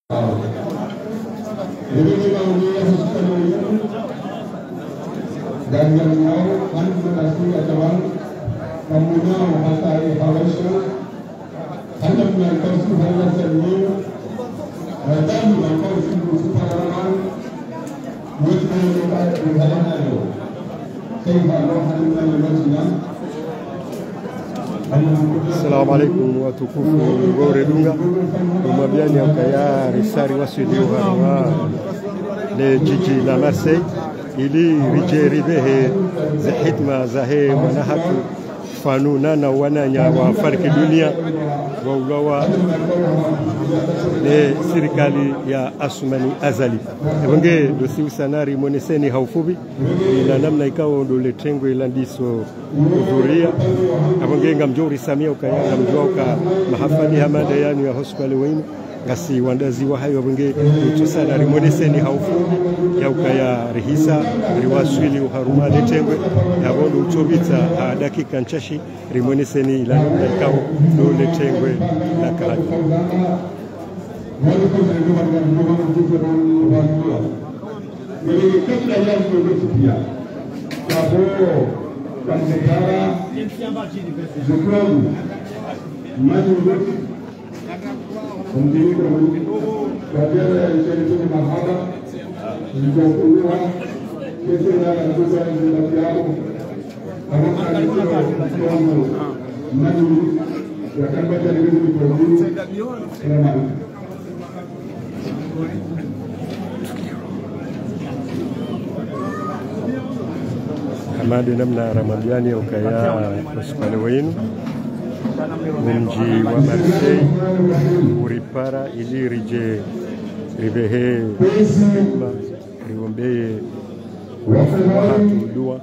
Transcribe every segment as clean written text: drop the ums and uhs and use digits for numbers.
Dan yang mau manipulasi atau membunuh masalah Malaysia hanya melakukan hal sendiri dan melakukan sesuatu melakukan hal-hal Assalamualaikum watukufu gore dunga umabiani ukaya risari wasidi uharwa le jiji la Marseille ili rijeribehe za hitma zahe wanahatu fanuna na wananya wa farki dunia wa ulawa le serikali ya Asumani Azali ebonge dosi usanari moneseni haufubi ila namna ikawa ndo le tengwe landiso udhuria ebonge ngamjori samia ukayanga mjwauka mahafali hamada yani ya hospitali wenu ngasi wandazi wa hayo ebonge utusanari moneseni haufubi ya ukaya rihisa riwaswili uharuma le tengwe yabondo utobita dakika nchashi rimoneseni ila namna ikawa ndo le tengwe la kahadi Hamadi namna Ramadhani ukaya hospitali wenu mji wa Marseille uripara ili rije ribehe riombeye watu dua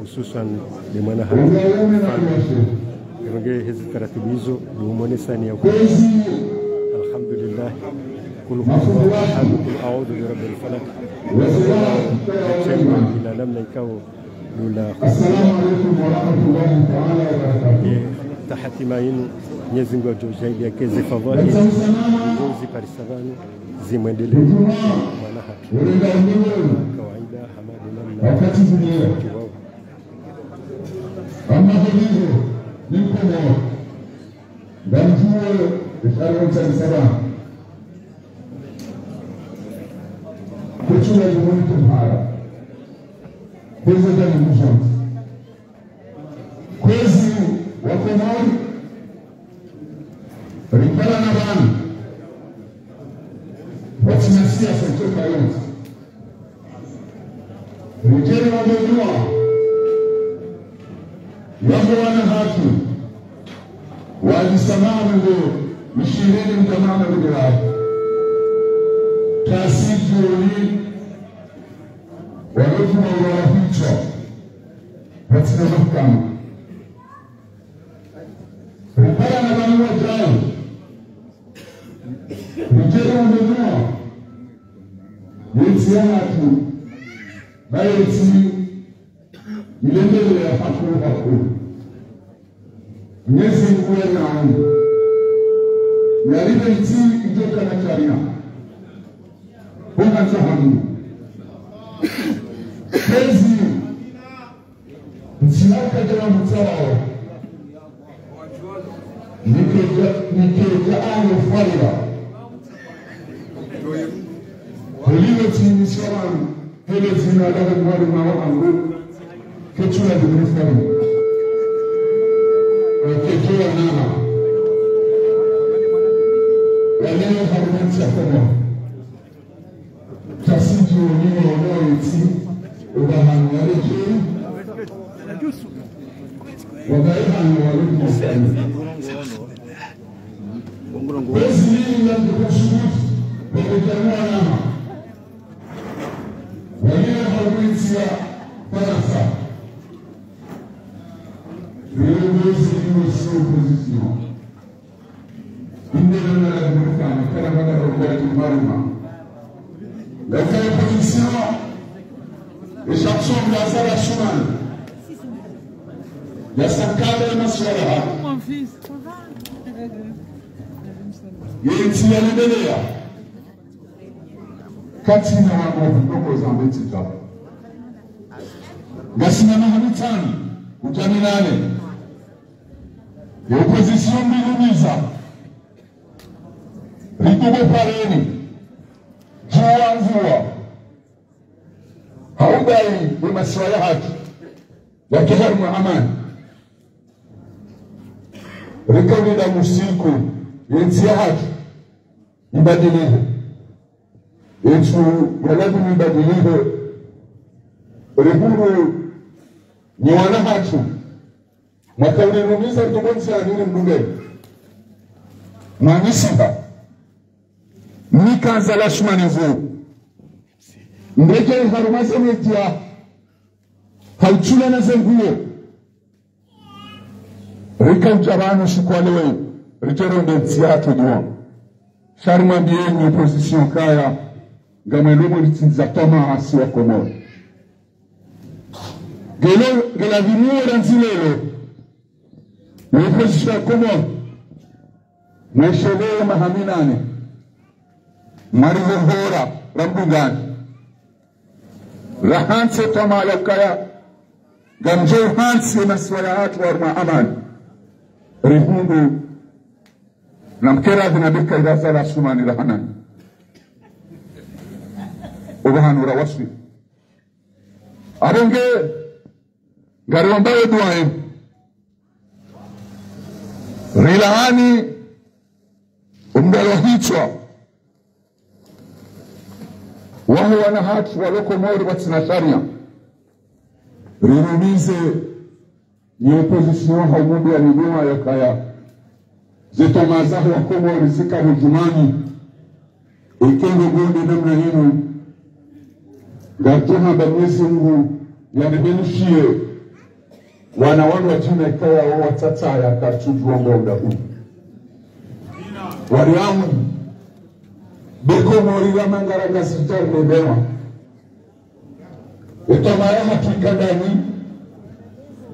hususan ni mwana hatu Ronge hizi taratibu hizo umonesani ya alhamdulillah kul huwa ahad kul a'udhu bi rabbil falaq ila namna ikao lula tahati mainu Mwenyezi Mungu atujalie keze fadhili ngozi parisavani zimwendelee mwana haki kawaida hamadi namna wakati wao amma hadizo nikomo dan jiwo isharon sana kuchua jumuni kumhara hizo ndio mwisho kwezi wakomori ripala na bani watinasiya kutoka yote rijeni wamejua wako wana haki wajisamaha ndio mshiriki mkamama ndio hapo taasisi hii walifu na wanaficha watina mahakama ripala na bani wajao rijeni wamejua yeti haki bayeti ilendele ya hakuru Mwenyezi Mungu anaona yalibe iti ijoka na charia bonga zahamu kezi msinaka jana mtao nikeja ayo fariba kulilo tini shawan hele zina daga mwari mawa amru kechuna dumifari kechua nana waleo harumanti ya komo tasiji unini ono iti ubahani wale jiri wagaihani wale mwisani wezi nini ya kukushubuti wakujanua nama waleo harumanti ya Faransa opposition. La opposition et chanson de la Sala Chouman. Il y a sa cadre nationale. Mon fils, il y a une kati na wangu ndoko za mbetika gasina mahamitani ujani nane ya opposition mbilumiza rikubo pareni juwa mvua haudai umaswa ya haki ya kiharmu amani rikawida musiku yensi ya haki ibadilihe yetu yalazimu ibadilihe rihuru ni wana hatu mwakaulinumiza mtumonsi anini mdungeni mwanisiba nikaza la shumanivu ndege harumaze media hauchula na zenguo rika ujabano shikwalewe ritero ndensi hatu duwa shari mwambieni opposition kaya ngamelumu litinza toma asi wa Komoro gela vinura nzilelo opposition ya Komoro mweshelewe mahaminane marizohora rambugani rahanse toma yakaya gamjo hansi maswala hatu wa amani rihundu na mkera zinabika idasa la shumani rahanani ubahanura waswi abonge garombawe duwae rilahani umdalo hichwa waho wana hatu waloko mori watina sharia rirumize ni opposition haumudu ya niduma ya kaya zeto mazahu wa Komoro zika hujumani ikengo gondi namna hinu gatuha bamwezi Mungu yanebenushie wana wanu wa jina ikaya wa tata ya katuju wa mwanda huu wariamu beko morila mangara gasitar nebewa etomaya hakikadani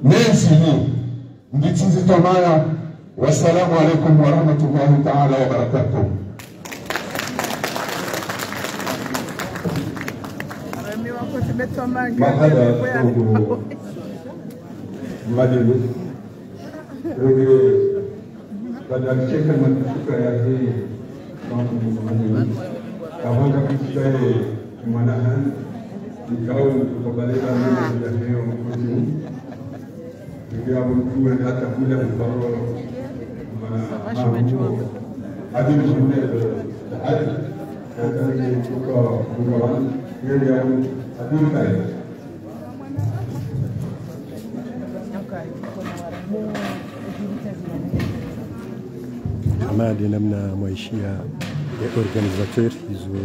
nesi hii mgitizi tomaya. Wassalamu alaikum warahmatullahi ta'ala wa barakatuh. Mahada ndugu Madilu wewe badalisheka matuka ya hii kawanga kusikai mwanahan ikao kukubalika mimi ya hiyo mkosi ndio mkuu hata kule mbaro hadi mshinde hadi kutoka kugawana yeye hadi kale Hamadi namna maishia ya organizateur hizo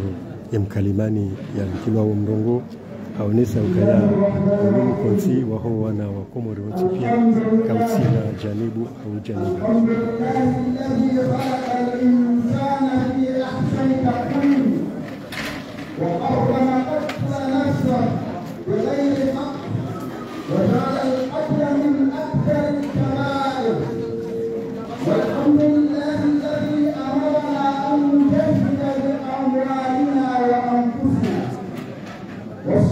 ya mkalimani ya mkilo wa mrongo haonesa ukaya ulumu konti waho wana wa Komoro wote pia kauti na janibu au janibu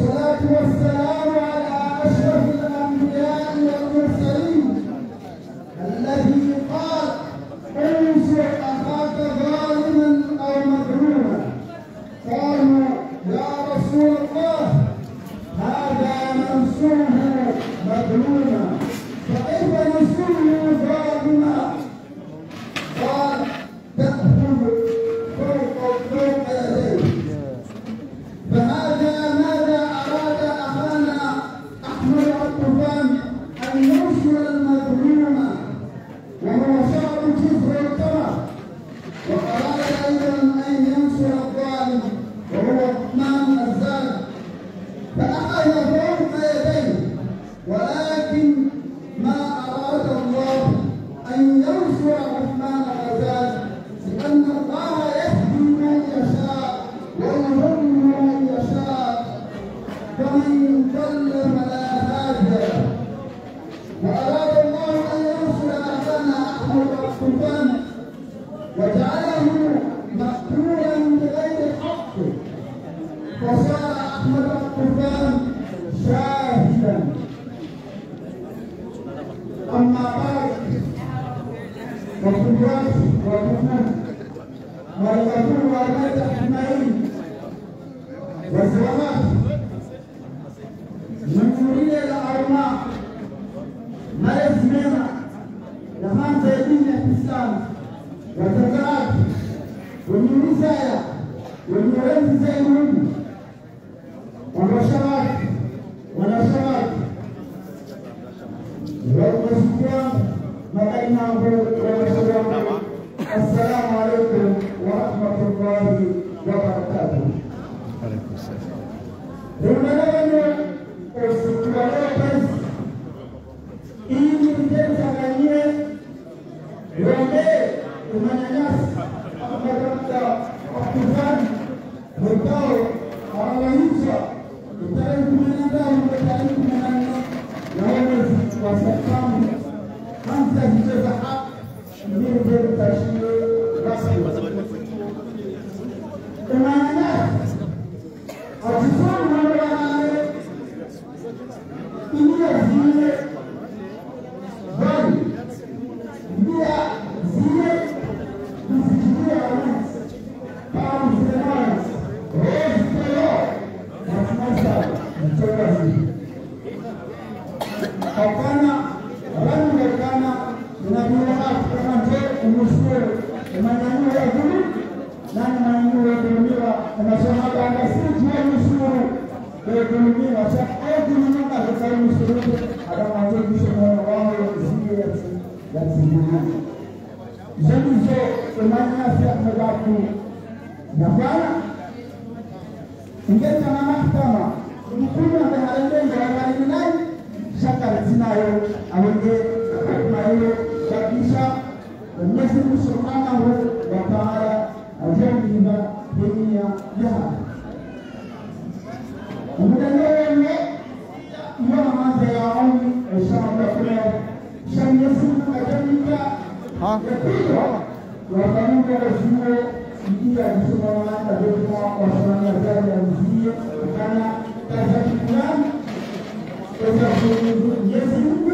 والسلام على أشرف الأنبياء والمرسلين الذي قال انصر أخاك viongozi wakuu, malikakuu waleta tumaini, wasiwamati mnunulie la arma malezi mema na mambo ya dini ya Kiislamu, watangazaji wenye risala, wenye enzi za elimu, wanashabaki wasikia madai mambo wanashabaki. Assalamu alaikum wa rahmatullahi wa barakatuh. Alaikum salam. Ndio usikia leo ili mtenganie ngombe umanyanyasa ambapo wakufanya mkao hawaisha tarehe 15 tarehe 18 na mwezi wa Septemba kwanza hizo hapa ndio tutashinde rasmi umanyanyasa ajifanya wale zile bali ndia zile kufikia kama msemaji roho na sasa mtokazi hapana rangi kana tunajua kama ndio umshukuru maneno ya dini nani maneno ya dini anasema kwamba sisi tunamshukuru kwa dini na sasa dini na kwa mshukuru akamwambia mshukuru wao zile ya sisi Jamizo imani ya madaku na bwana ingeta na mahakama mkuu na harenga ya nani shaka zinayo awenge kwa hiyo kabisa Mwenyezi Subhanahu wa Ta'ala ajambiwa dunia ya mudanyene ya mambo ya auni shamba kwa Mwenyezi ajambiwa wakamuka wasuo ikia kusoma na kwa wasimamia zao ya mzee kana tazamani kwa Mwenyezi Mungu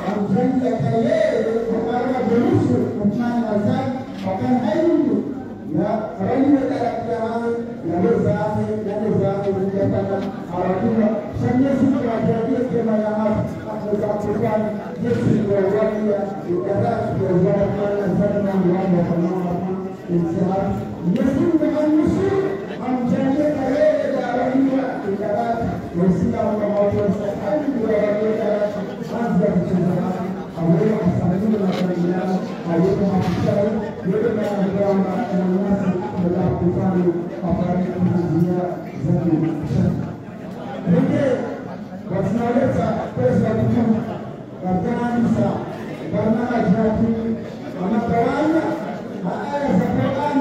amjani yakaye kwa Yesu kumfanya wazai wakati hayo ya raia tarakani ya wazai kujapata harakuna Mwenyezi Mungu ajalie kema ya haki kwa kufanya Yesu kwa wale idarasa ya wale sana mambo kama insaf Yesu anamusu amjalie kale raia idarasa Waislamu wa watu sahihi wa wale darasa anza kucheza awali asalimu na familia hayo mafisha yote na kwamba na nasi ndio kufanya habari kuanzia zaidi ndio wasinaleta pesa kutoka kanisa barnamiji yake anatawala haya za Qur'an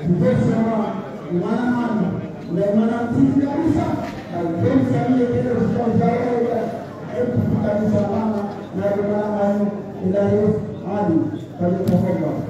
ndio maana maana mtinda kabisa ndio msanii tena usitajawa hebu kabisa maana na maana ilahi hadi kwa tafadhali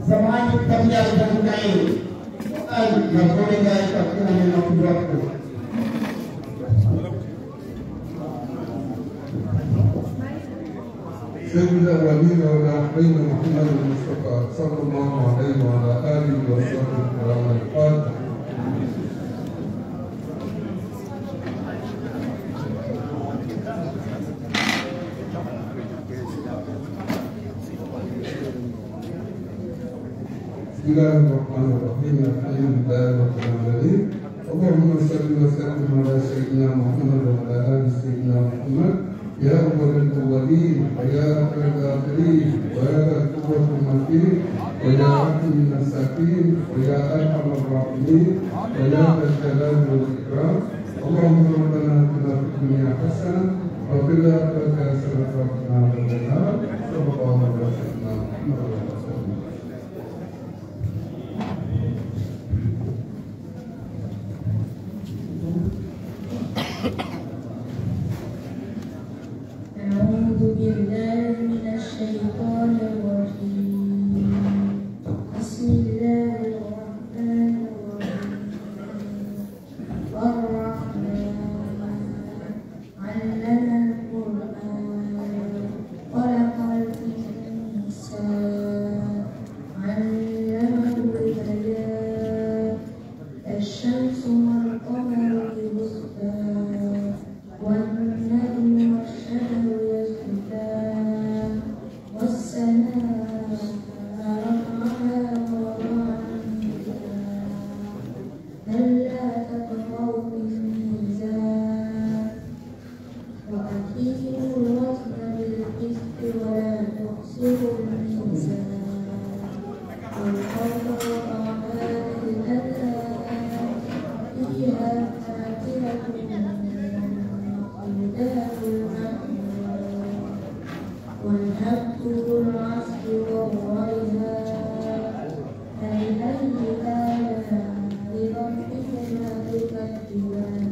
zamani tabia ya kukai na kulenga katika neno lako سيدنا الأمين والأخرين محمد المصطفى صلى الله عليه وعلى آله وصحبه الكرام الفاتح. بسم الله الرحمن الرحيم الحمد لله رب العالمين اللهم صل وسلم على سيدنا محمد وعلى آل سيدنا محمد يا أول الأولين ويا آخر الآخرين ويا ذا القوة المتين ويا رحم المساكين ويا أرحم الراحمين ويا ذا الجلال والإكرام اللهم ربنا آتنا في الدنيا حسنة وفي وفي الآخرة حسنة وقنا عذاب النار صلى الله على سيدنا محمد وسلم. أعوذ بالله من الشيطان الرجيم. بسم الله الرحمن الرحيم. الرحمن علم القرآن خلق الإنسان علمه البيان. الشمس والقمر بحسبان والنجم والشجر يسجدان والسماء رفعها ووضع الميزان ألا تطغوا في الميزان وأقيموا الوزن بالقسط ولا تخسروا الميزان والأرض وضعها للأنام فيها فاكهة والحب ذو العصف والريحان فبأي آلاء ربكما تكذبان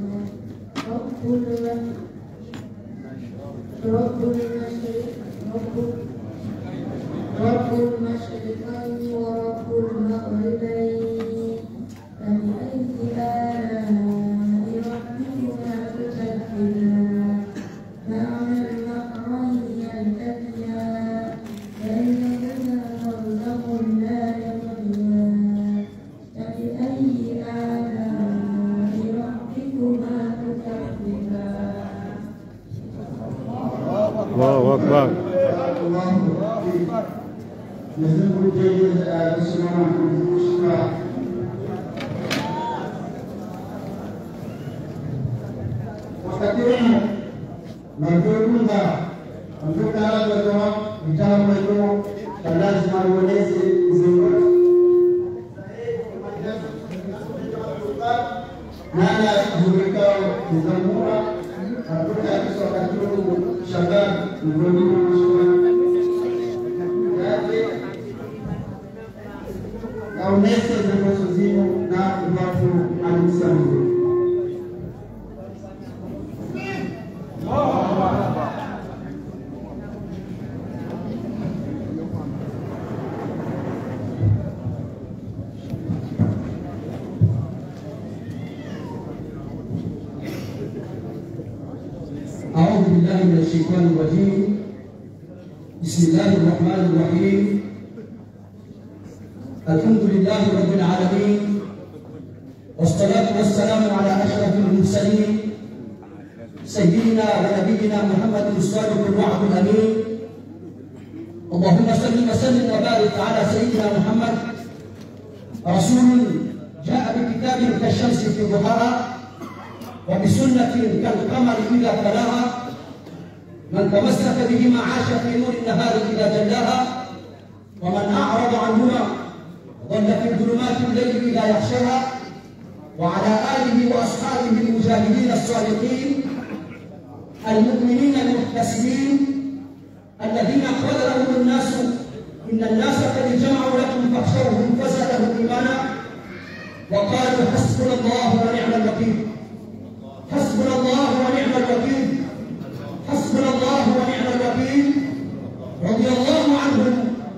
رب المشرقين ورب المغربين فبأي آلاء ربكما تكذبان معنى المقرين يلتقيان بينهما برزخ لا يبغيان فبأي آلاء ربكما تكذبان. الله أكبر. نزل الجيد بسمعه الشفاء وكثيرا Nampenda mtoka hapa kwa mtaalamu wetu lazima ueleze uzuri. Nana zurikao kizamura kutoka kiswa katuru shagar ngoni yake na unese zinazozimu na ubafu alisamu. أعوذ بالله من الشيطان الرجيم. بسم الله الرحمن الرحيم. الحمد لله رب العالمين والصلاة والسلام على أشرف المرسلين سيدنا ونبينا محمد الصادق الوعد الأمين. اللهم صل وسلم وبارك على سيدنا محمد رسول جاء بكتاب كالشمس في ضحاها وبسنة كالقمر إذا تلاها من تمسك بهما عاش في نور النهار إذا جلاها ومن أعرض عنهما ضل في ظلمات الليل إذا يغشاها وعلى آله وأصحابه المجاهدين الصادقين المؤمنين المحتسبين الذين قال لهم الناس إن الناس قد جمعوا لكم فاخشوهم فزادهم إيمانا وقالوا حسبنا الله ونعم الوكيل. حسبنا الله ونعم الوكيل. حسبنا الله ونعم الوكيل. رضي الله عنهم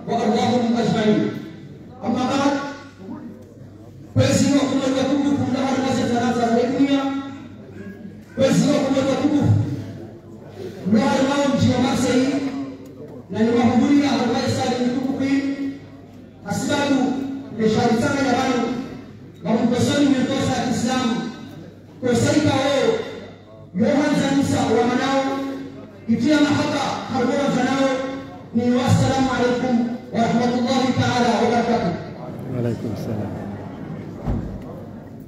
وأرضاهم أجمعين. أما بعد فاسمعكم الوكوف لها الناس ثلاثة الدنيا فاسمعكم الوكوف لها الموج ومرسي لنمهدولي على الله السالم الكوكوين أسباب لشارتنا يبانو ومتصل من توسع الإسلام kusaika wao yohanza nisa wa manao itia mahaka harbora zanao ni wassalamu alaikum wa rahmatullahi ta'ala wa barakatuh. Wa alaikum salam.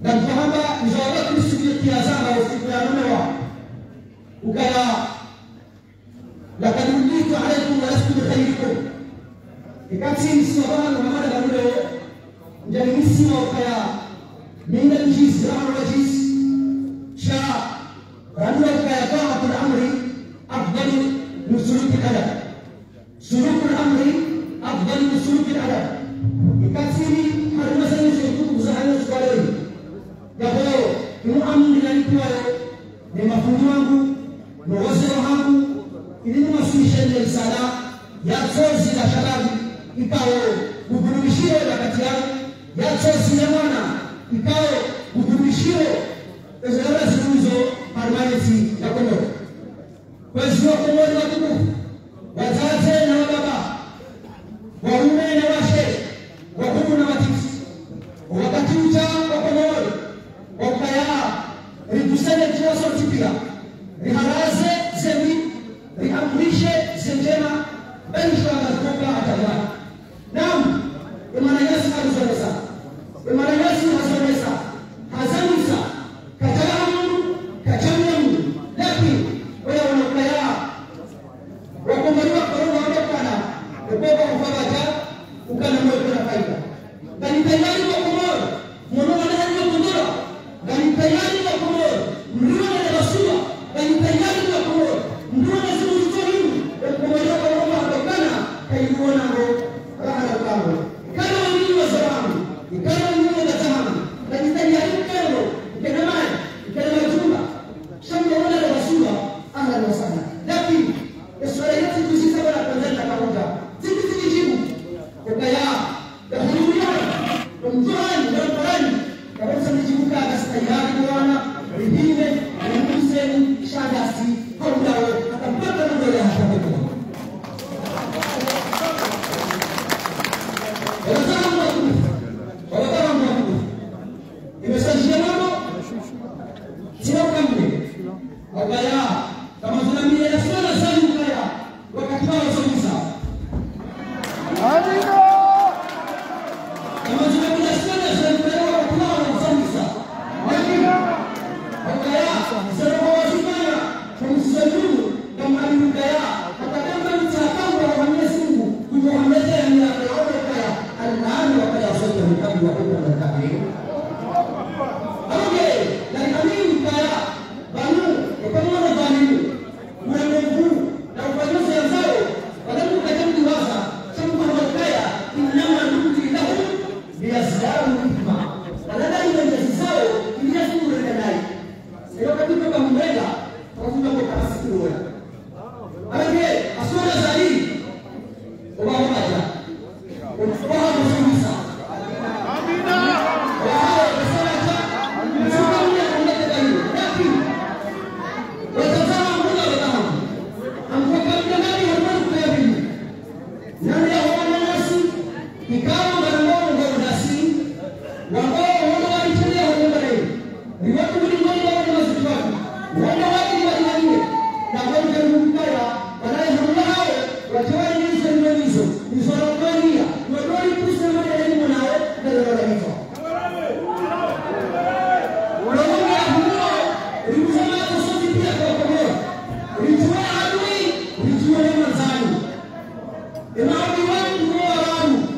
Dan fahamba nizawat nisbiya kiazama wa sifiyanuwa ukaya laqad ulitu alaikum wa lastu bi khayrikum ikati nisabana wa mada dalilo njani nisima ukaya min al-jiz rahman wa jiz شاء رجل كيطاعة الأمر ikao kugurumishio wakati yao ya chosi ya mwana ikao kugurumishio ezara ziruzo permanency ya Komoro. Kwa hiyo Komoro watukufu, wazazi na wababa, waume na washe, wakubwa na watiti, wakati ujao wa Komoro wakaya rikusene kwa sauti pia riharaze zemi riamrishe zenjema benshwa kutoka atawa nam imana Yesu alizonesa imana Yesu alizonesa hazamisa katamu lakini wewe unakaya wakomaliwa korona wanakana ubaba ufabaja ukana moyo kuna faida bali tayari wa Komoro mwana wa Komoro bali tayari wa Komoro mlio na rasula bali tayari wa Komoro ndio na suluhisho hili kumwona Komoro akakana kaiona ngo raha kama kana wengine wa salamu kana wengine wa salamu bali tayari kero kana majumba shamba wala rasula ana wasana lakini Israeli tusisa wala Tanzania kamoja sisi jibu ukaya kuhudhuria kumjani na Qur'ani kabisa nijibuka akastayari bwana rihime Hussein Shadasi haudao atampata ndio ya hapo. Wataalamu imesajia mambo sio kamili wakaya kama tunamia ya sana sana ukaya wakati wao sasa amina kama tunamia sana sana ukaya wakati wao sasa amina wakaya sasa wazimaya kumsalimu kama alikaya atakamba mtakamba wa Mwenyezi Mungu kumwambia ni akaya alani wakaya sote mkabi wa huko na kabili okay na amini kaya banu kama na banu mwenyevu na ufanyaji wao wadamu kajamu waza chama wakaya inama ndugu lahu biasdaru hikma alada ile zao ile sura ndani sio katika kumweka kwa kwa siku wewe ake asura zaidi ubao moja ubao mzima amina wao wasalaja msumania kumleta hiyo lakini watazama muda wao amfakabia nani hapo kwa hivi nani hawana nasi kikao barabara ndio nasi wao wanawaitia wao ni watu wengine wao wanazitoa wao wao na wao kumkaya wanayehamia hao watoa hizo nizorokonia wadoi kusema elimu nao na ndio hivyo wanaona huo ulisema kusudi pia kwa Komoro ulijua adui ulijua ni mazani imani wangu wa wangu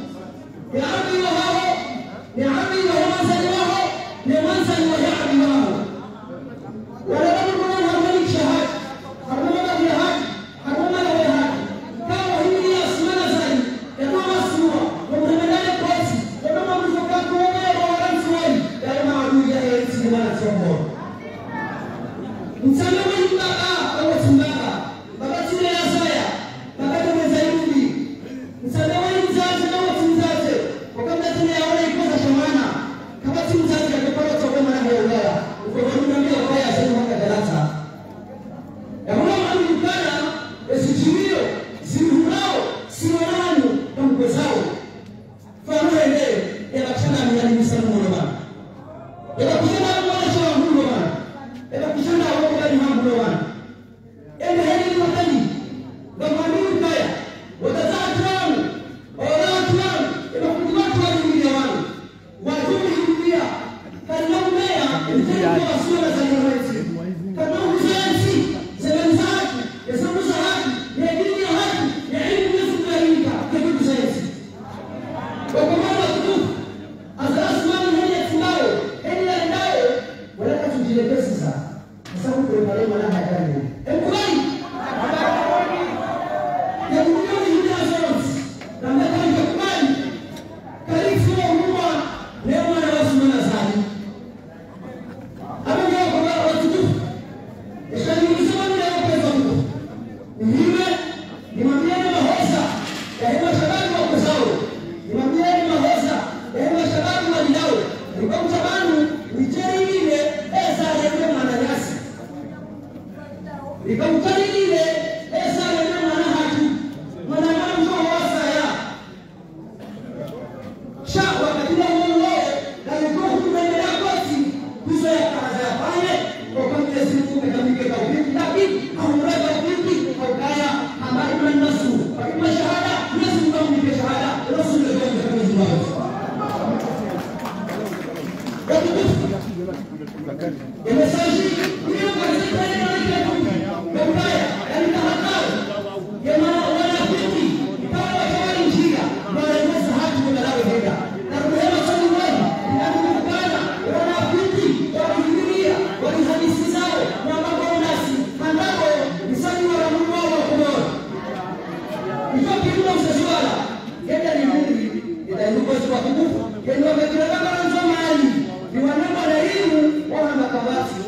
ndugu zetu watukufu kendo wamekira kama nzoma hali ni wanama na elimu wana makabati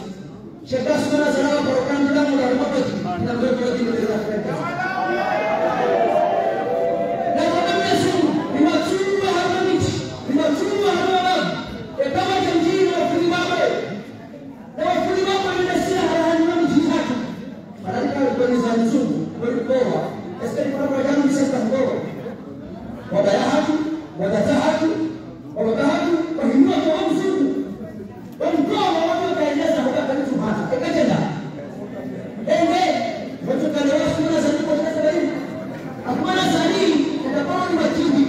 shekasu wana zarawa parokani damu na rumapati na mdoto wa dini za Afrika na wadame sumu ni machumba hapa miti ni machumba hapa wabu kama jamjini wa wafuli wabe na wafuli wabe wanasia harahani wa miti hatu mararika wikoni za nzungu walikowa eskari kuna kwa jamu nisenta mgowa wadayahatu wadatahatu wabatahatu wahimua kwa mzungu wamkoa watu wakaeleza hukaka nitu hata kekatenda enge watu kalewa suna za niko kata baini akumana zani katapawa ni wajibi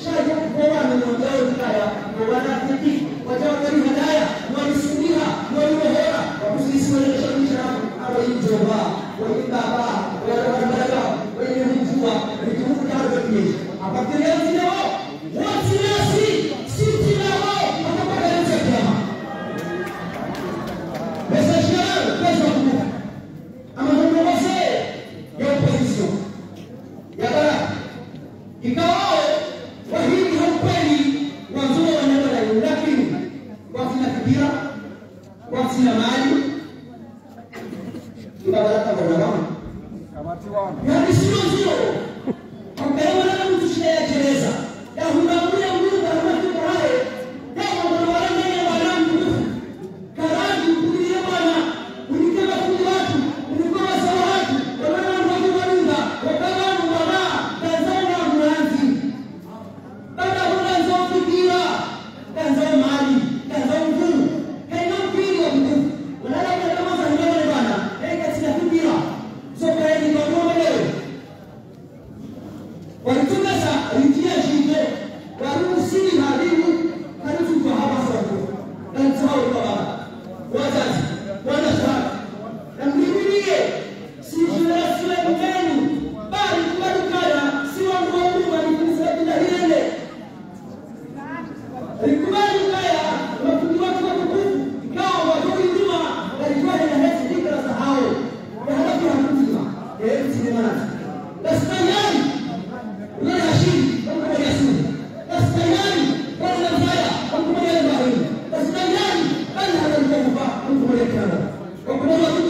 shaja kukowa na mwangao nikaya kuwana tiki wajawa kari hadaya mwalisumiha mwalumohora wakusisi walekeshanisha awa injoba wakitaba walabarabaraga wenye mjua vikimuku karo kiyeshi apakirea zinao watinasi siti nao wakapaka nisa kiyama pesa shirao pesa kuku ama mungu wase ya opozisyon ya baraka ikawao wahidi haupeli wanzua wanyama na yu lakini watina fikira watina mali ibabaraka wanawama yani sio zio Mpewa na mtu shida ya gereza ya hungamulia Mungu anamatuka hae ya mwanawalanga ya walamu karaji kukulia bwana unikema kundi watu unikoma sawa watu wabana mwaji walunga wabana mwabana tanzania mwanzi bada hunganza ufikira tanzania mali tanzania mkuu kaina mpili wa mkuu wanala kuna kama za hile bwana heka sina fikira soka ya ni kwa mwewe walitumesa rijia shinde warusini hadimu karifu kwa hapa sababu na mtahau kwa baba wazazi wanashaka na mkimilie si shule mkenu bali kubarukana si wangu wa mungu walifunisa jina hilele alikubali kaya mafundi watu wa kukufu ikawa watoi nduma walijua hina hesi dikra za hao ya halafi hakutima ya hezi sinemana Nasitayari wala hashiri kama Yesu nasitayari wala nafaya kama Ibrahim nasitayari bali hata mkofa kama Yesu kwa kuna watu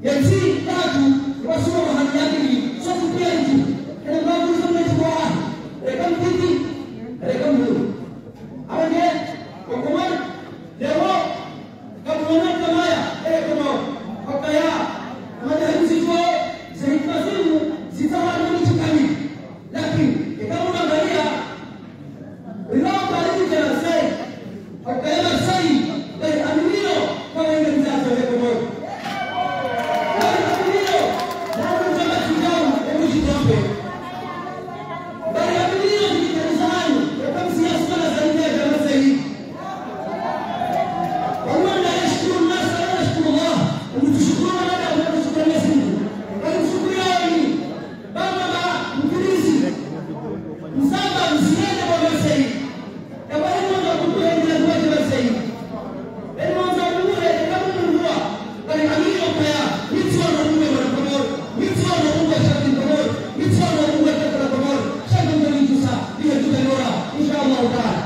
yanzi tatu wasoma mahali yake sote pia nje kana babu zote kwa rekam kiti rekam nuru aje kwa kwa leo kama wana kama ya kama hakaya kama hizi kwa zihifadhimu zitawa na mtu kamili lakini kama unaangalia ilao baridi ya sai akaenda sai bali aminio kwa wengine mzazi wa moyo bali aminio na mzama kijao hebu jitombe bali aminio kijazani kama siasa na zaidi ya kama sahihi Allah la yashkuru nas la yashkuru Allah umtushukuru na umtushukuru Yesu Alimshukurani baba mkrizi msaba msiende kwa Masihi kama hiyo ndio kukuendea kwa Masihi ndio ndio kukuendea kama Mungu bali amini kwa mtu ana Mungu wa pamoja mtu ana Mungu wa shati pamoja mtu ana Mungu wa shati pamoja shati ndio ni tusa ndio tunaona inshallah taala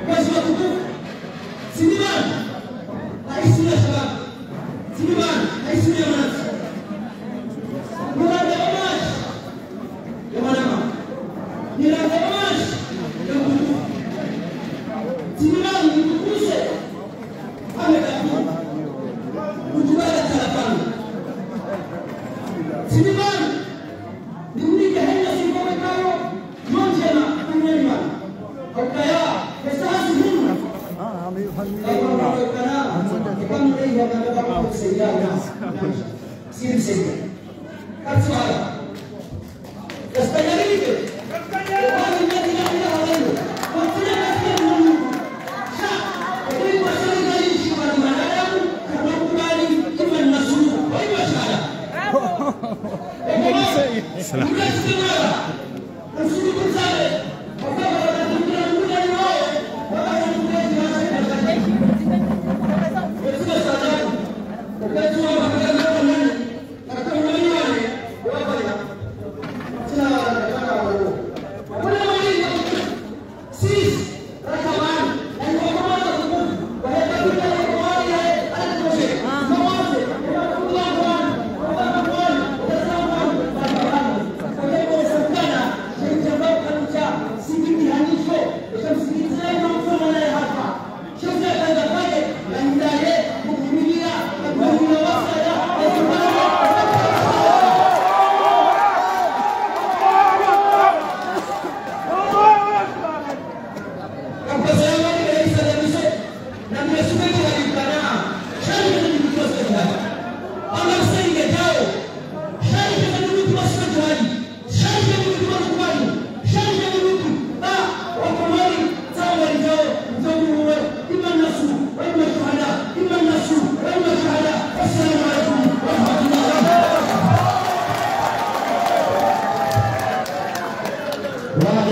basi watukufu sinimani haisi ya sababu sinimani haisi ya mwanzo mwana wa maji ya mwanama nila wa maji ya mkufu sinimani mkukuse amekafu kutubala tarafani sinimani nimnike henda sikowe kayo monjena kunyema kakaya kesahasi humu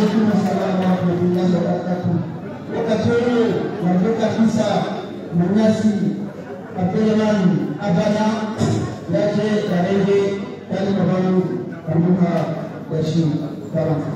alaikum assalam wa rahmatullahi wa barakatuh. Wakati huo natoka kabisa Manyasi Abdulrahman Abana yaje tarehe tani mabaru kamuka yashi baraka.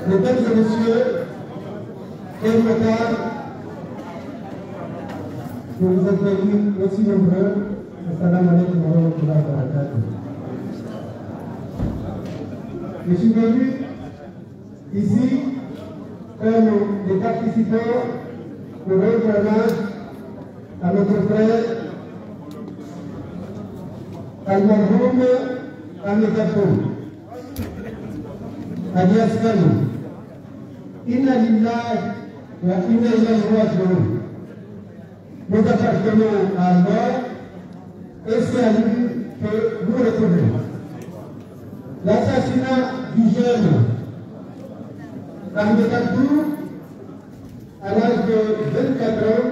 Mesdames et messieurs, quel regard, nous vous êtes venus aussi nombreux. Assalamu alaikum wa rahmatullahi wa barakatuh. Je suis venu ici comme des participants pour rendre hommage à notre frère Al-Marhoum Al-Metafoum, alias Kano. Inna lillahi wa inna ilayhi raji'un. Nous appartenons à Allah et c'est à lui que nous retournons. L'assassinat du jeune Ahmed Abdou à l'âge de 24 ans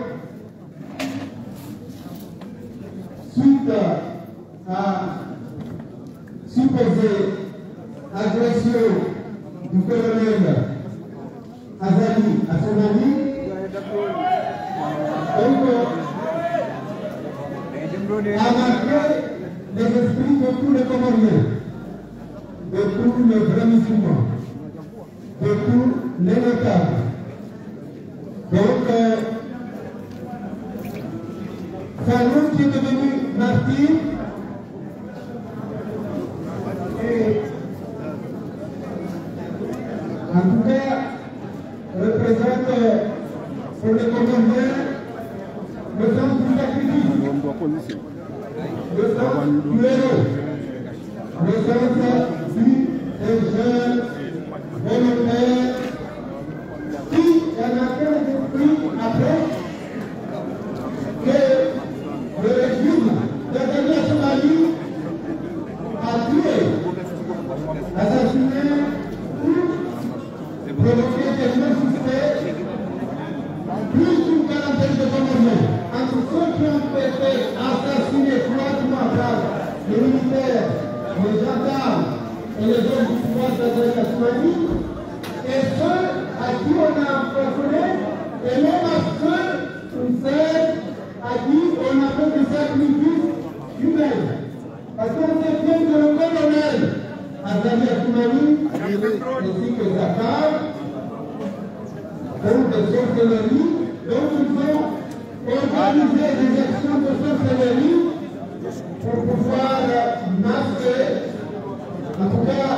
suite à supposée agression du colonel Azali à son ami. Donc, a marqué les esprits de tous les Comoriens, de tous les vrais musulmans, de tous les notables. Donc, Sanoun qui est devenu martyr, et en tout cas, représente pour les Comoriens le sens du sacrifice, le sens du héros, le sens des jeunes volontaires qui en a fait l'esprit après que le régime de la Somalie a tué, assassiné ou provoqué des morts suspects plus d'une quarantaine de Comoriens. Entre ceux qui ont été assassinés froidement par les militaires, les gendarmes et les hommes du pouvoir de la Somalie, et ceux à qui on a empoisonné, et même à ceux à qui on a fait des sacrifices humains. Parce qu'on sait bien que le colonel Azali Assoumani, ainsi que Zakar, donc des sorcelleries, donc ils ont organisé des actions de sorcellerie pour pouvoir masquer, en tout cas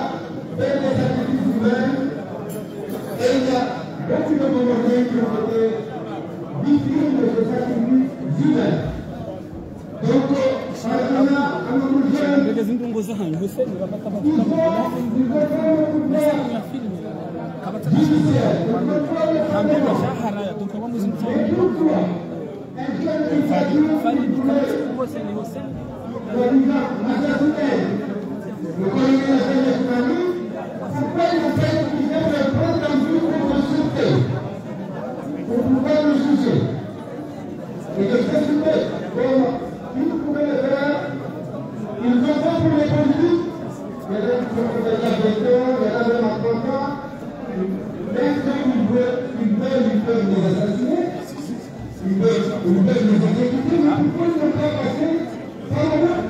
faire des sacrifices humains. Et il y a beaucoup de Comoriens qui ont été victimes de ce sacrifice humain. Donc, maintenant, à nos jeunes, ils vont judiciaire. Le colonel Azali Assoumani, pourquoi ils ont fait qu'ils aient le prendre en vue pour consulter, pour pouvoir le juger. Et de s'occuper, bon, ils pouvaient le faire, ils ont fait pour les politiques, mais là, ils sont des agriculteurs, il y en a même en 30 ans, même s'ils peuvent les assassiner, ils peuvent les exécuter, mais pourquoi ils ne pas passer par le vote?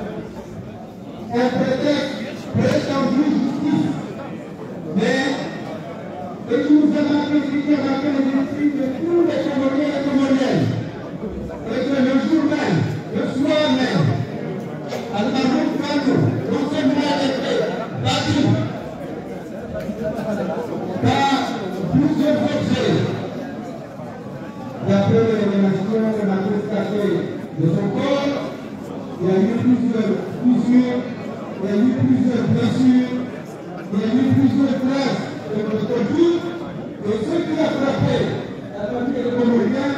Un prétexte prétendue justice. Mais ce qui nous a marqué, ce qui a marqué les esprits de tous les Comoriens et Comoriennes, c'est que le jour même, le soir même, Al-Marhoum Kano, non seulement a été battu par plusieurs objets, d'après l'élévation de la pièce cachée de son corps, il y a eu plusieurs fissures, il y a eu plusieurs blessures, il y a eu plusieurs traces de torture, et ce qui a frappé la famille des Comoriens,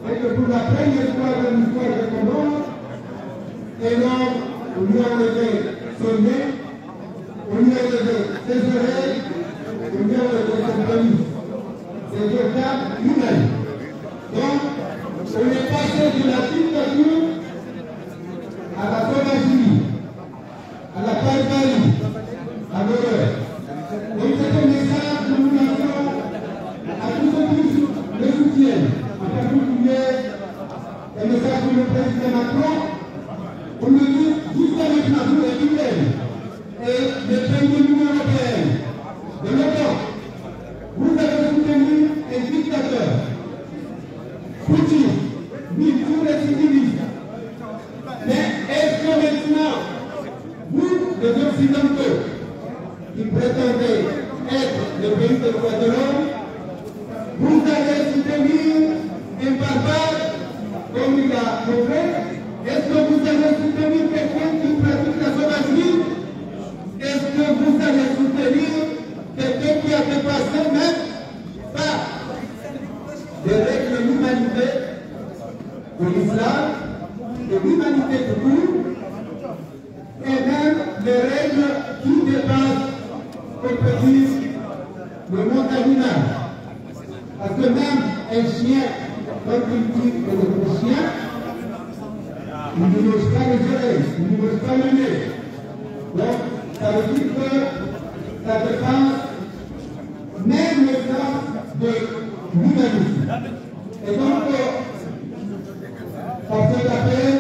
c'est que pour la première fois de l'histoire des Comores, et l'homme, on lui a enlevé son nez, on lui a enlevé ses oreilles, on lui a enlevé son pelvis. C'est le cas humain. Donc, on est passé de la dictature à la sauvagerie, à la barbarie, à l'horreur. Donc c'est un message que nous lançons à tous ceux qui le soutiennent, en particulier un message pour le président Macron, pour nous dire jusqu'à maintenant, vous les humains et les pays de l'Union européenne, de l'OTAN, vous avez soutenu un dictateur. Poutine, oui, tous les civilistes. Mais est-ce que maintenant, vous, les Occidentaux, qui prétendez être le pays de droits de l'homme, vous allez soutenir un barbare comme il a montré? Est-ce que vous allez soutenir quelqu'un qui pratique la sauvagerie? Est-ce que vous allez soutenir quelqu'un qui a dépassé même par des règles de l'humanité, de l'islam, de l'humanité de tout, et même les règles qui dépassent, on peut dire, le monde animal? Parce que même un chien, quand il dit que le chien, il ne mange pas les oreilles, il ne mange pas le nez. Donc, ça veut dire que ça dépasse même le sens de l'humanisme. Et donc, par cet appel,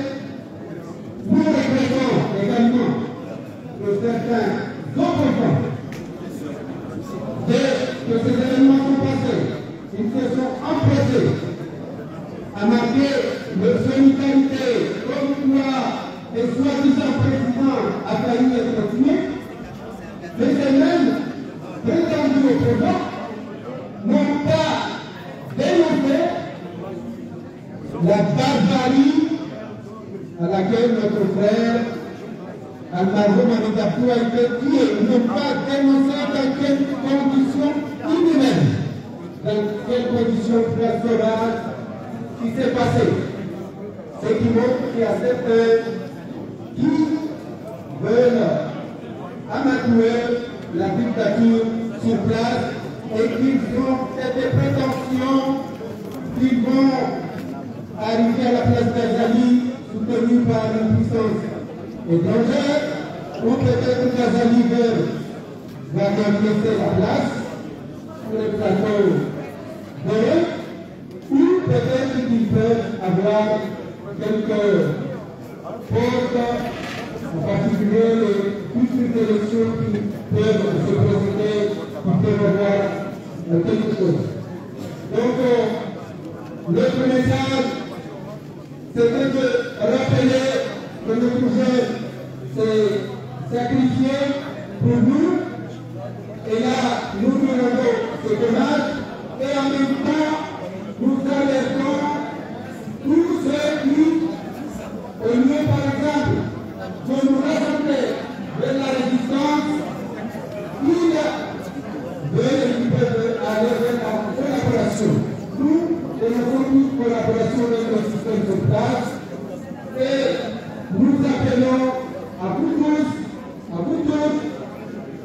nous regrettons également que certains opposants, dès que ces événements sont passés, ils se sont empressés à marquer leur solidarité comme quoi et soi-disant président a failli être tué, mais ces mêmes prétendus opposants n'ont pas dénoncé la barbarie à laquelle notre frère Alvaro Manidapou a été tué. Ils n'ont pas dénoncé dans quelles conditions inhumaines, dans quelles conditions très sauvages qui s'est passé. Ce qui montre qu'il y a certains qui veulent amadouer la dictature sur place et qui ont des prétentions qui vont arriver à la place d'Azali soutenue par une puissance étrangère, ou peut-être qu'Azali va leur laisser la place sur le plateau d'Europe, ou peut-être qu'ils peuvent avoir quelques postes, en particulier toutes les élections qui peuvent se présenter, qui peuvent avoir quelque chose. Donc, notre message, c'était de rappeler que notre jeune s'est sacrifié pour nous, et là, nous nous rendons ce dommage, et en même temps, nous alertons tous ceux qui, au lieu par exemple de nous rassembler vers la résistance, ils veulent aller vers la collaboration. Nous dénonçons toute collaboration avec le système de place et nous appelons à vous tous,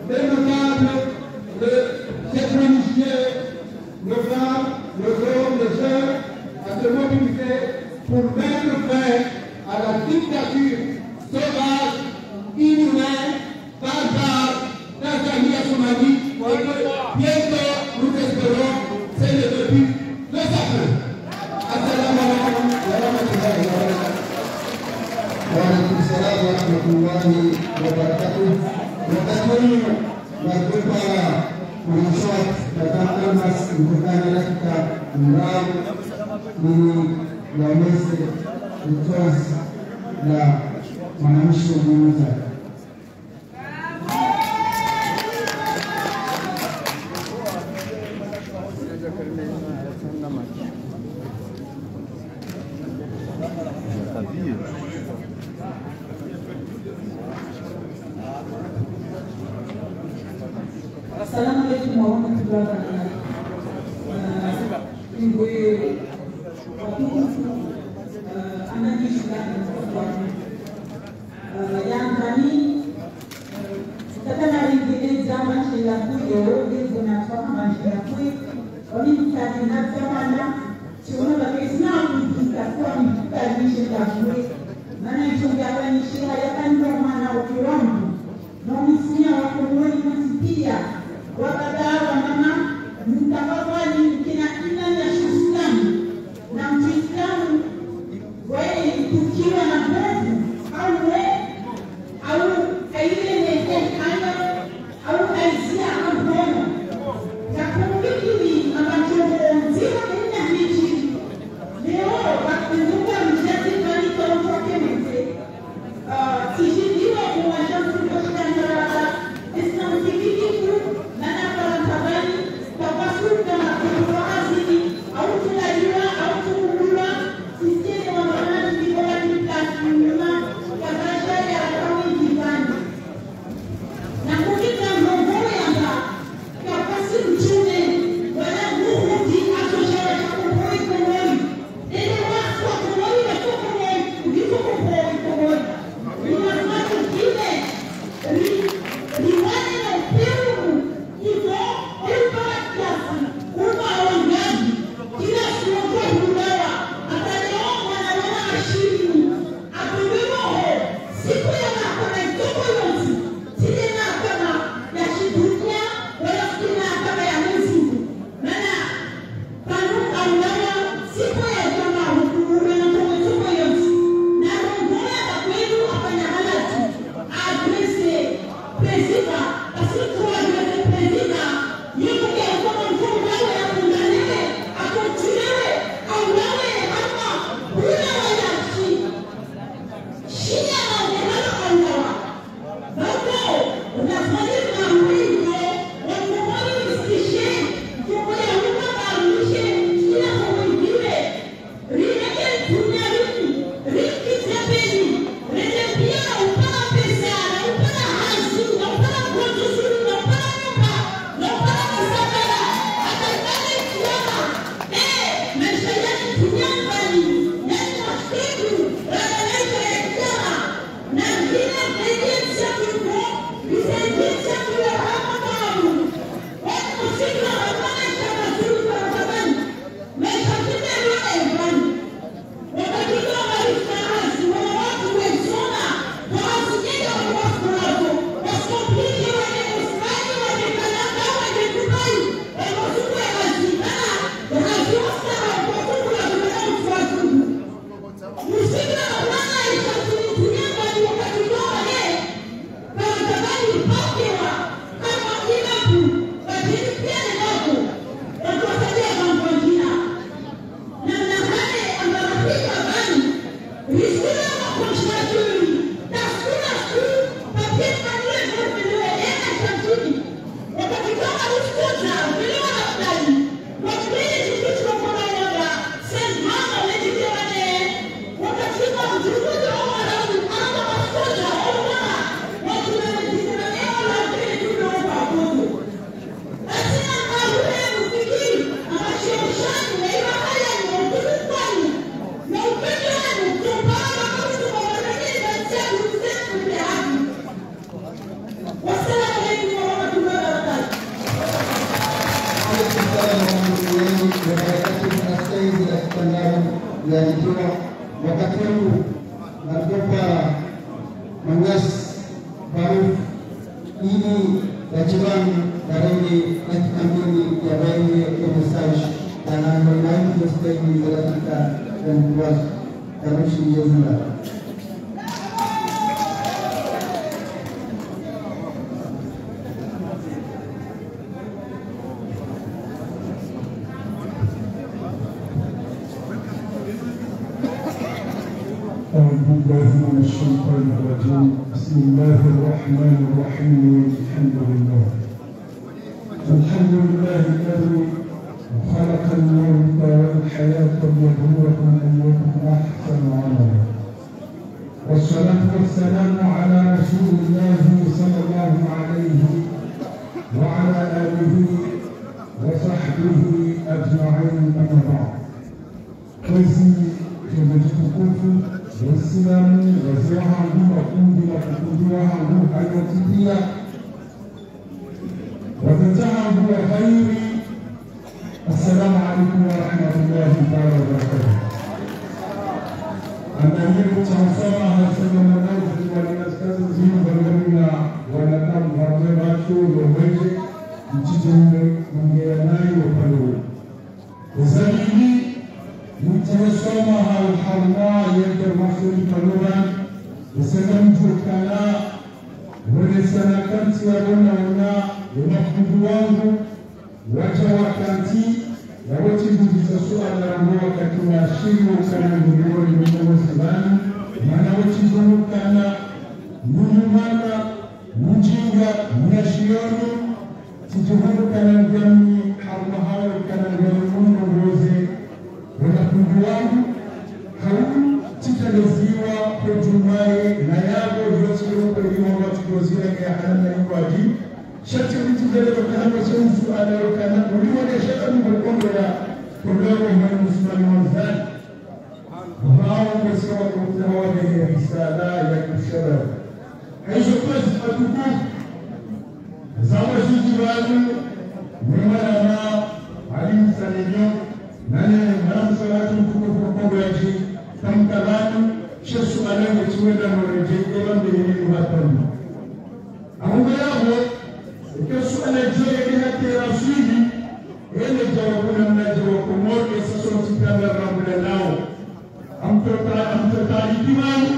les notables, les chefs religieux, nos femmes, nos hommes, les jeunes, à se mobiliser pour mettre fin à la dictature sauvage, inhumaine, barbare, d'Azali à Somalie, et que bientôt, nous espérons, c'est le début de sa fin. Assalamu alaikum wa rahmatullahi wa barakatuh. Wa alaikum salam wa rahmatullahi wa barakatuh. Wakati wa kupa kushot katika almas mkutano katika mrao ni laomese mtozi la mwanamshi wa mwanza. Assalamu alaikum warahmatullahi wabarakatuh. Watukufu, ananishi ndani la couille et au début de la femme, manger la couille. On dit qu'il y a des nations si on a la question, on dit qu'il y a quoi, on dit qu'il y a des choses à jouer. Maintenant, ils sont gardés, il y a pas de normal à l'occurrence. Non, ici, on va prendre une petite wakadawa mama mtakapani kina ina ya Uislamu na Muislamu wewe tukiwa na nguvu au ile ndio kana au aizia mkono ya kumkiri ambacho nzima kenya hichi leo wakizuka mjadi kani kwa mfakemete tishidiwa kuwashauri kwa shangara Islam tikitu yalikiwa wakati huu nakupa Mangas Baruf ili yachibani tarehe katika mbili ya baini ya msaji na nanaimani kustahili katika ya mkuwazi tarushi yezula. من الشيطان الرجيم بسم الله الرحمن الرحيم الحمد لله الذي خلق الموت والحياة ليبلوكم أيكم أحسن عملا والصلاة والسلام على رسول الله صلى الله عليه وعلى آله وصحبه أجمعين أما بعد Waislamu wazee wangu wa kundi la kukundiwa wangu hayatikia وفتحه خيري. السلام عليكم ورحمة الله تعالى وبركاته. أنا من تحصلنا هسنا منازل والناس زين برمنا ونقام برمنا شو يومي نتيجة من جناي وفلو. وزميلي متوسما الحرماء يقدر محصول فلونا وسلم جوكنا ولسنا كنت يقولنا هنا ومخبوط وانه وجوكنتي لوتي بتسوى الأمور كتوما شيء وكان يقول من المسلمين ما نوتي جوكنا نجمانا نجيبا نشيانو تجهر كان الجمي حرمها وكان الجمي روزي ونقوم حول تتلزيوا كجماي نيابو يوسيرو كريمو وتكوزيرا كيحنا يواجي شتى بتجلب كان وسنسو على وكان ولولا شتى بالقمرة كلهم من مسلم وزان وراو بسوا كتواجه رسالة يكشر حيث قصد أتوقف زوج الجبال ومرنا علي سليم nane maram salatu kuko ko yaji tam kalanu shesu alanga tuweda no reje elan de ni matan amugaya ho kesu ala joye ni hatta rasuli ele jawabuna na jawo ko mo ke saso tikanda rabula lawo am to imani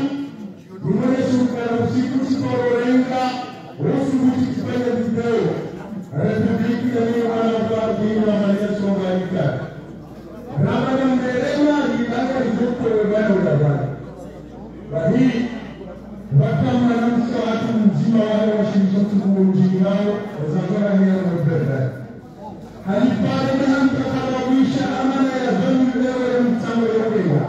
rumone su kala usiku sikoro renga wosu mutipenda video republiki ya ni wala kwa dini na maneso ngaika Ramadan mereka dilakukan hidup berbeda berbeda. Bagi bahkan manusia itu jiwa orang Washington itu jiwa orang yang berbeda. Hari pada dengan kata Wisha amanah yang berbeda yang sama berbeda.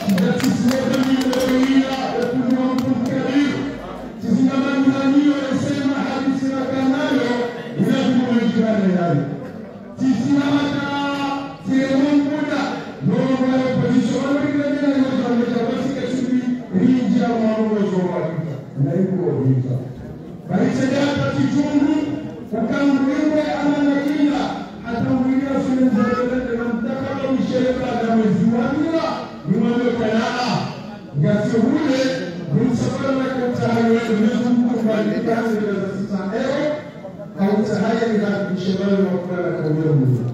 Tidak sesuai dengan berbeda itu mampu karir. Sehingga menjadi orang sema hadis rakanalo tidak menunjukkan lagi. Sisi mata sehemu muda, nomor position kita ni nomor macam kita sudah rinja mahu jual kita, naik kita. Baik saja tapi jumlah bukan mereka anak kita, atau mereka sudah berada dalam takkan usia dalam jiwanya, dimana kaya, gasnya boleh, berusaha nak cahaya dengan kembali kita sudah selesai. Au cahaya ila mshemani wa kulala kwa Mungu.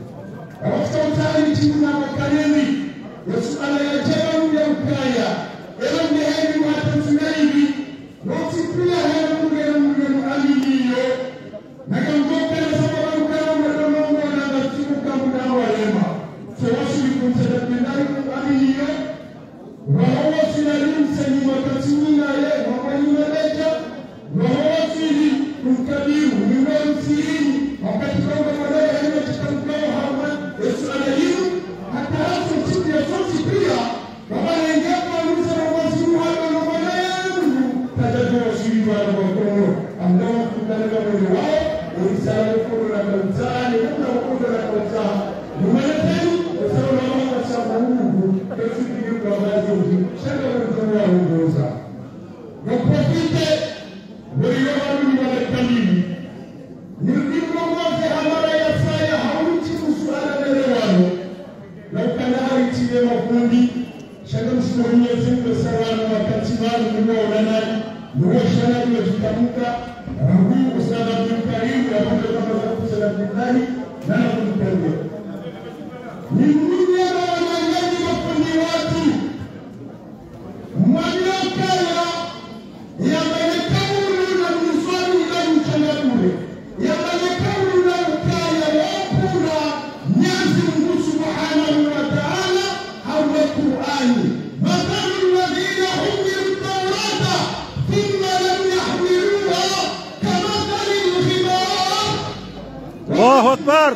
Katika utani timu na makaneni Yesu anayejaa ya ukaya. Ewe ndiheni watu tunahivi. Noti pia haya mungu aliliyo. Na kamboka na sababu ukaya mwadomongo na natimu kamuda wa lema. Sewasu likumteda pendari mungu aliliyo. Wahawa sinalimse ni wakatini na ye. Wamanyi meleja. Wahawa sili kumkadiru. Wakati kwamba madai haina chikamkao hawa Yesu anahimu hata hapo chini ya sote pia baba anaingia kwa Musa na wasimu hawa na maneno tajajua shiriwa na wakono ambao kutana na mwili wao ulisala mkono na kautani na mkono na kautani numaleteni usawa na mama shamba Mungu Yesu ndiyo kwa baadhi shaka mkono wa uongoza na profite waliyo wali wanakamili Nilikuwa mmoja amara ya saya hauti msuala melewano na ukanari tiye mafundi shaka msimamia zingo sawana wakati manu mwa unanani mwa shanari wa jitamuka Rahu usada mkarimu ya munda kama za kusala mkari na mkarimu Nilikuwa na wanyanyaji mafundi watu Mwanyakaya ya manekaulu na mswani na mchanakule يملكون الكاية وقولا نازل سبحانه وتعالى حول القرآن مثل الذين حملوا التوراة ثم لم يحملوها كمثل الحمار الله أكبر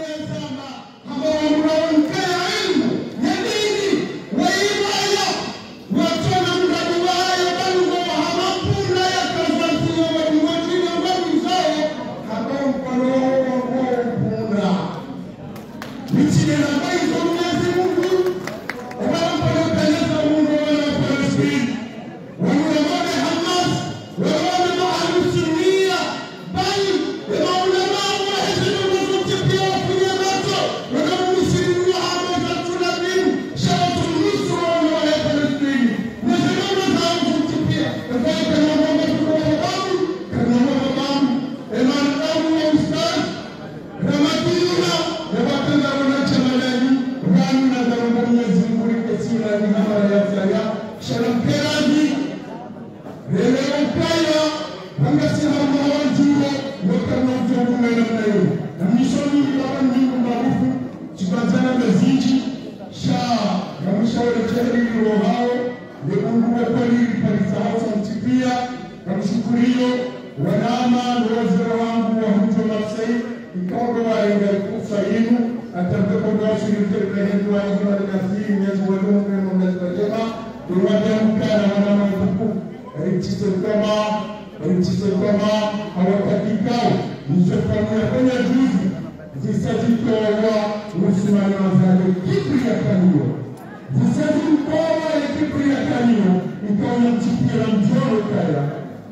sila ni hamara ya flaya sharamperazi relewa kaya hanga siha mawanjuro wakana ujobu mena mnayo na mishoni ilawa nyingu marufu chibazana meziji sha na mshawele chehri rohao lekunguwa kweli palisahau samchipia na mshukurio wanama wazira wangu wa hujo mafsai ikawa wa inga kufahimu atabdako kwa shirika rehendu wa inga wa nafiri mwezu wa lungu ya mwezi wa jema iwaja mkana wanama mtuku richiso kama hawatakikao nishofamu ya kwenye juzi zisazitowa musimani wa zale kipri ya kanio zisazitowa ya kipri ya kanio ikawa mchipira mjoro kaya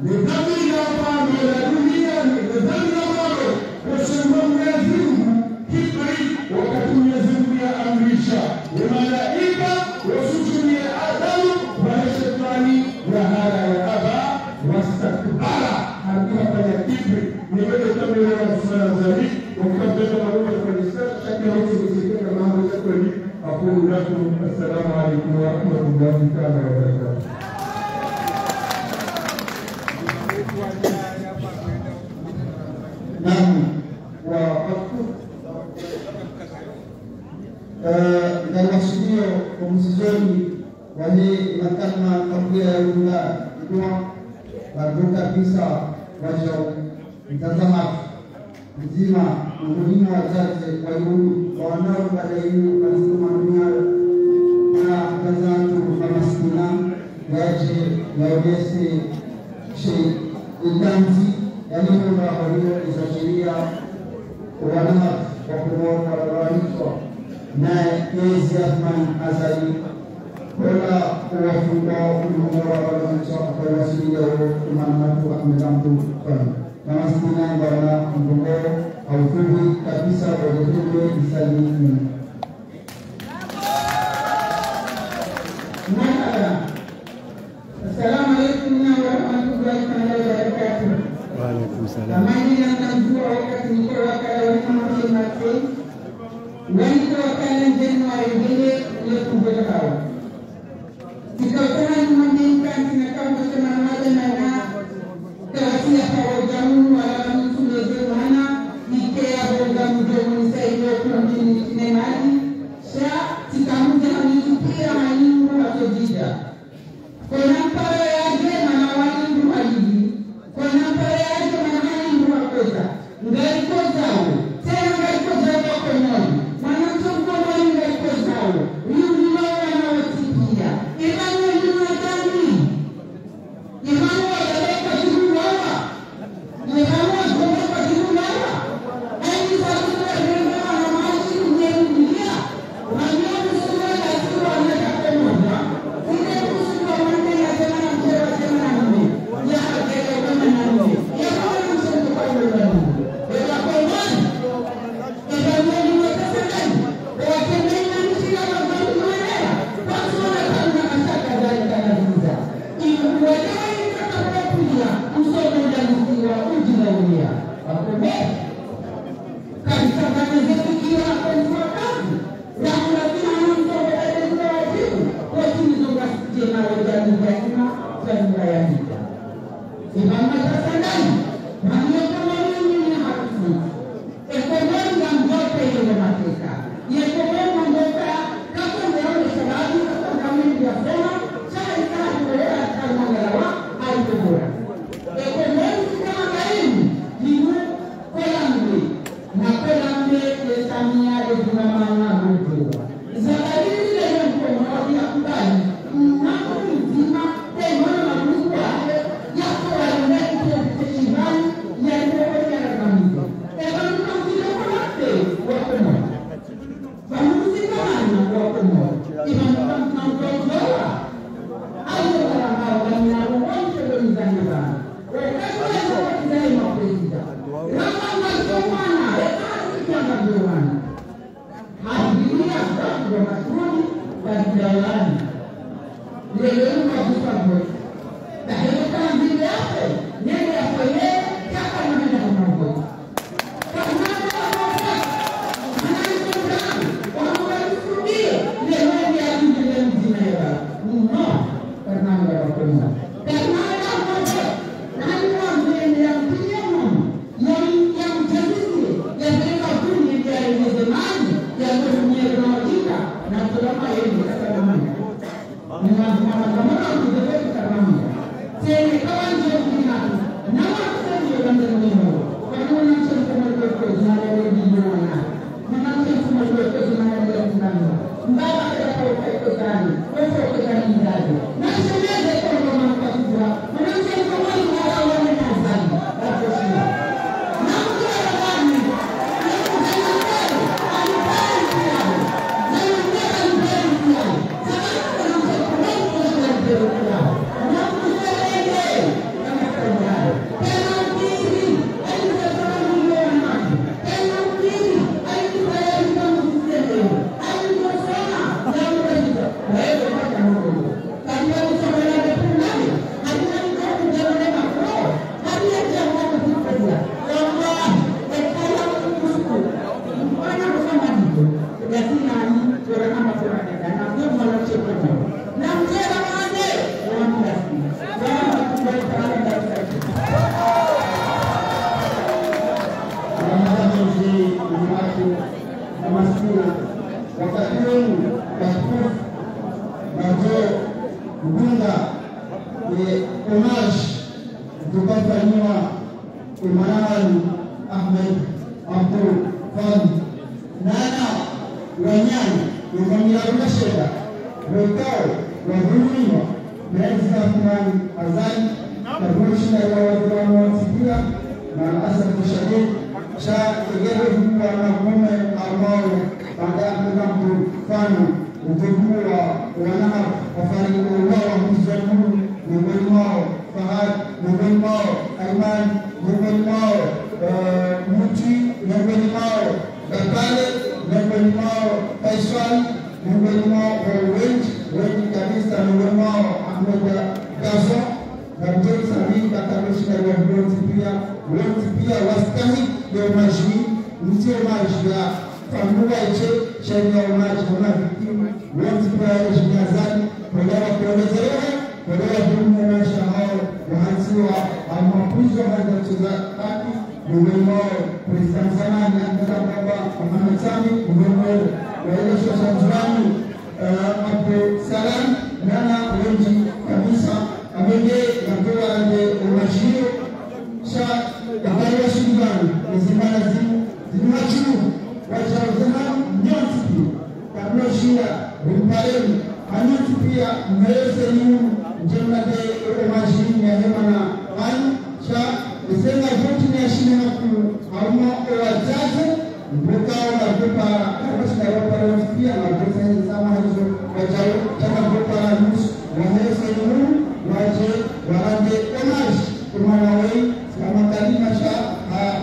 nidhamu ya mama ya dunia nidhamu ya mama kwa shembamu ya zingu kipri wakati Mwenyezi Mungu ya amrisha ya malaika wasutumie Adamu wa shetani wa hara ya aba wastakbara hakuwa ya kibri niweze kamera ya kusana zaidi wakabeba maruka kwa nisasa shaka hizi kusikika mambo ya kweli aqulu lakum assalamu alaykum wa rahmatullahi ta'ala wa barakatuh. Naam, wa waktu dari studio komposisioni wale makana kabla ya lugha ikiwa bado kabisa wajao mtazamaji mzima mkulima wachache kwa yuni wanao baada hiyo kama dunia na kazantu kama sikuna yaje yaonese idanzi yaliyo na hiyo isashiria wanama kwa kuona wanaitwa naye Kezi Athman Azali wala kuwafunga kumwona wananchi kwa wasilia kumamatu amelamtu kwa kama sikuna bwana mbongo au kubi kabisa wajotoe isalini Assalamu alaikum wa rahmatullahi wa barakatuh. Wa alaikum salam. Amani na mjua wakati niko wakala wa mama Wengi wakala Januari ile kumbele hawa. Tikakana mwandika na kama sema moja na kawasia kwa jamu wala mtu mzee wana nikea boga mdomo nisaidia kwa mjini kinemani sha tikamuja nitupia maingu watojida kuna mpare yaje na walindu waliji kuna mpare yaje na walindu wakoza ngariko zao tena ngariko zao kwa moyo mwanamke mkubwa ngariko zao yule wanaotipia imani ni ndani imani wala kujuana imani wala kujuana hadi sasa ndio na maji nyengia wanao kusoma na sura na kamoja ile kusoma wande ya jamii mjera jamii ya hakika kama nani ya kama msongo kwa nani ya kwa nani ibani ni mtasakani wa kemenya nishia na bado mwenea basi wanataka kashaka ndani kana visa iwe kuja msomo ndio ujinaulia akombe kabisa kama zetu kiwa kwa kazi na unajua msomo ndio wajibu kwa hizo basi na wajani daima kwa ya hija imama tasandani mambo kama nini ni harufu ekonomi ya mbote ile mateka yekomo mboka kama ndio sababu kama mimi ya sema chai kana kuelewa kama ngalawa haitobora ekonomi kama gani hiyo kolambe na kolambe Samia ndio maana mtu zakari ile ndio mmoja kubali na mzima tena na mtu yako wanaenda kushindana ya ndio ya kamili eba mtu wote wako moja famuzika na wako moja imani mtamtoa au wala na wote ndio mzanzibar wakati wa kidai mapresident kama msomana kama Joana hadiria kwa masuni badalani leo kwa sababu na hiyo kazi yake neno ya kweli kama neno la Mungu kama neno la Mungu anaisema kwa sababu leo ya dunia. Karena ada masa nanya mbele ya mpiano yang mtazidi ya beka kuni ya zamani ya dunia tunawajika na tulama yeye katika dunia. Ni lazima kama tunaweza kama sisi kama ndio tunataka na watu ndio wanadamu. Kwa hiyo ni mtu mmoja kwa jina la Mwanamke mmoja kwa jina la Mbaba kwa gani? Kwa gani ndani. Na shemeje kwa mwanamke kubwa. Mwanamke mmoja wala wana nazani. Hapo sio. Na mtu gani? Imran Ahmed Abdul Fadhi Nana Wanyani Wanyani Sheda Wekao Wahulumiwa Mwenza Kumani Azani Karushina ya Wazirani wa Sibira na Asad Shadid Shah Egere Hukua na Kume Armao Banda Mkambu Fanu Utukuwa Wanaha Wafari Uwawa Muzamuru Miongoni mwao Fahad miongoni mwao Aiman miongoni mwao Muti miongoni mwao Gakale miongoni mwao Kaiswali miongoni mwao wengi kabisa miongoni mwao Ahmed Gazo na Mjoli Sami Katarushina ya Wonti pia wastani ya umaji msio maji ya familia iche sheni ya umaji wana vikimu Wonti pia ya Shiniazani kwa kuongezerewa kwa kudumu maisha hao wahansiwa mafunzo hata kucheza haki miongoni mwao President Samani na baba Mohamed Sami miongoni mwao waelesho Sanzurani Abdul Salam nana wengi kabisa amenge na kwa ande umashio sha habari ya shindani nzimana zimachu wajazana nyoti kabla shida mpaleni anyoti pia mmerese ni Jumla de umashini ya hema na wani cha isenga futi ni ya shini na hauma kwa jaze mbukao na kupara kabisa ya wapara pia na pesa hizi sama hizo wajao chama kupara nusu wahese ni waje warande omash kumanawei kama kalima sha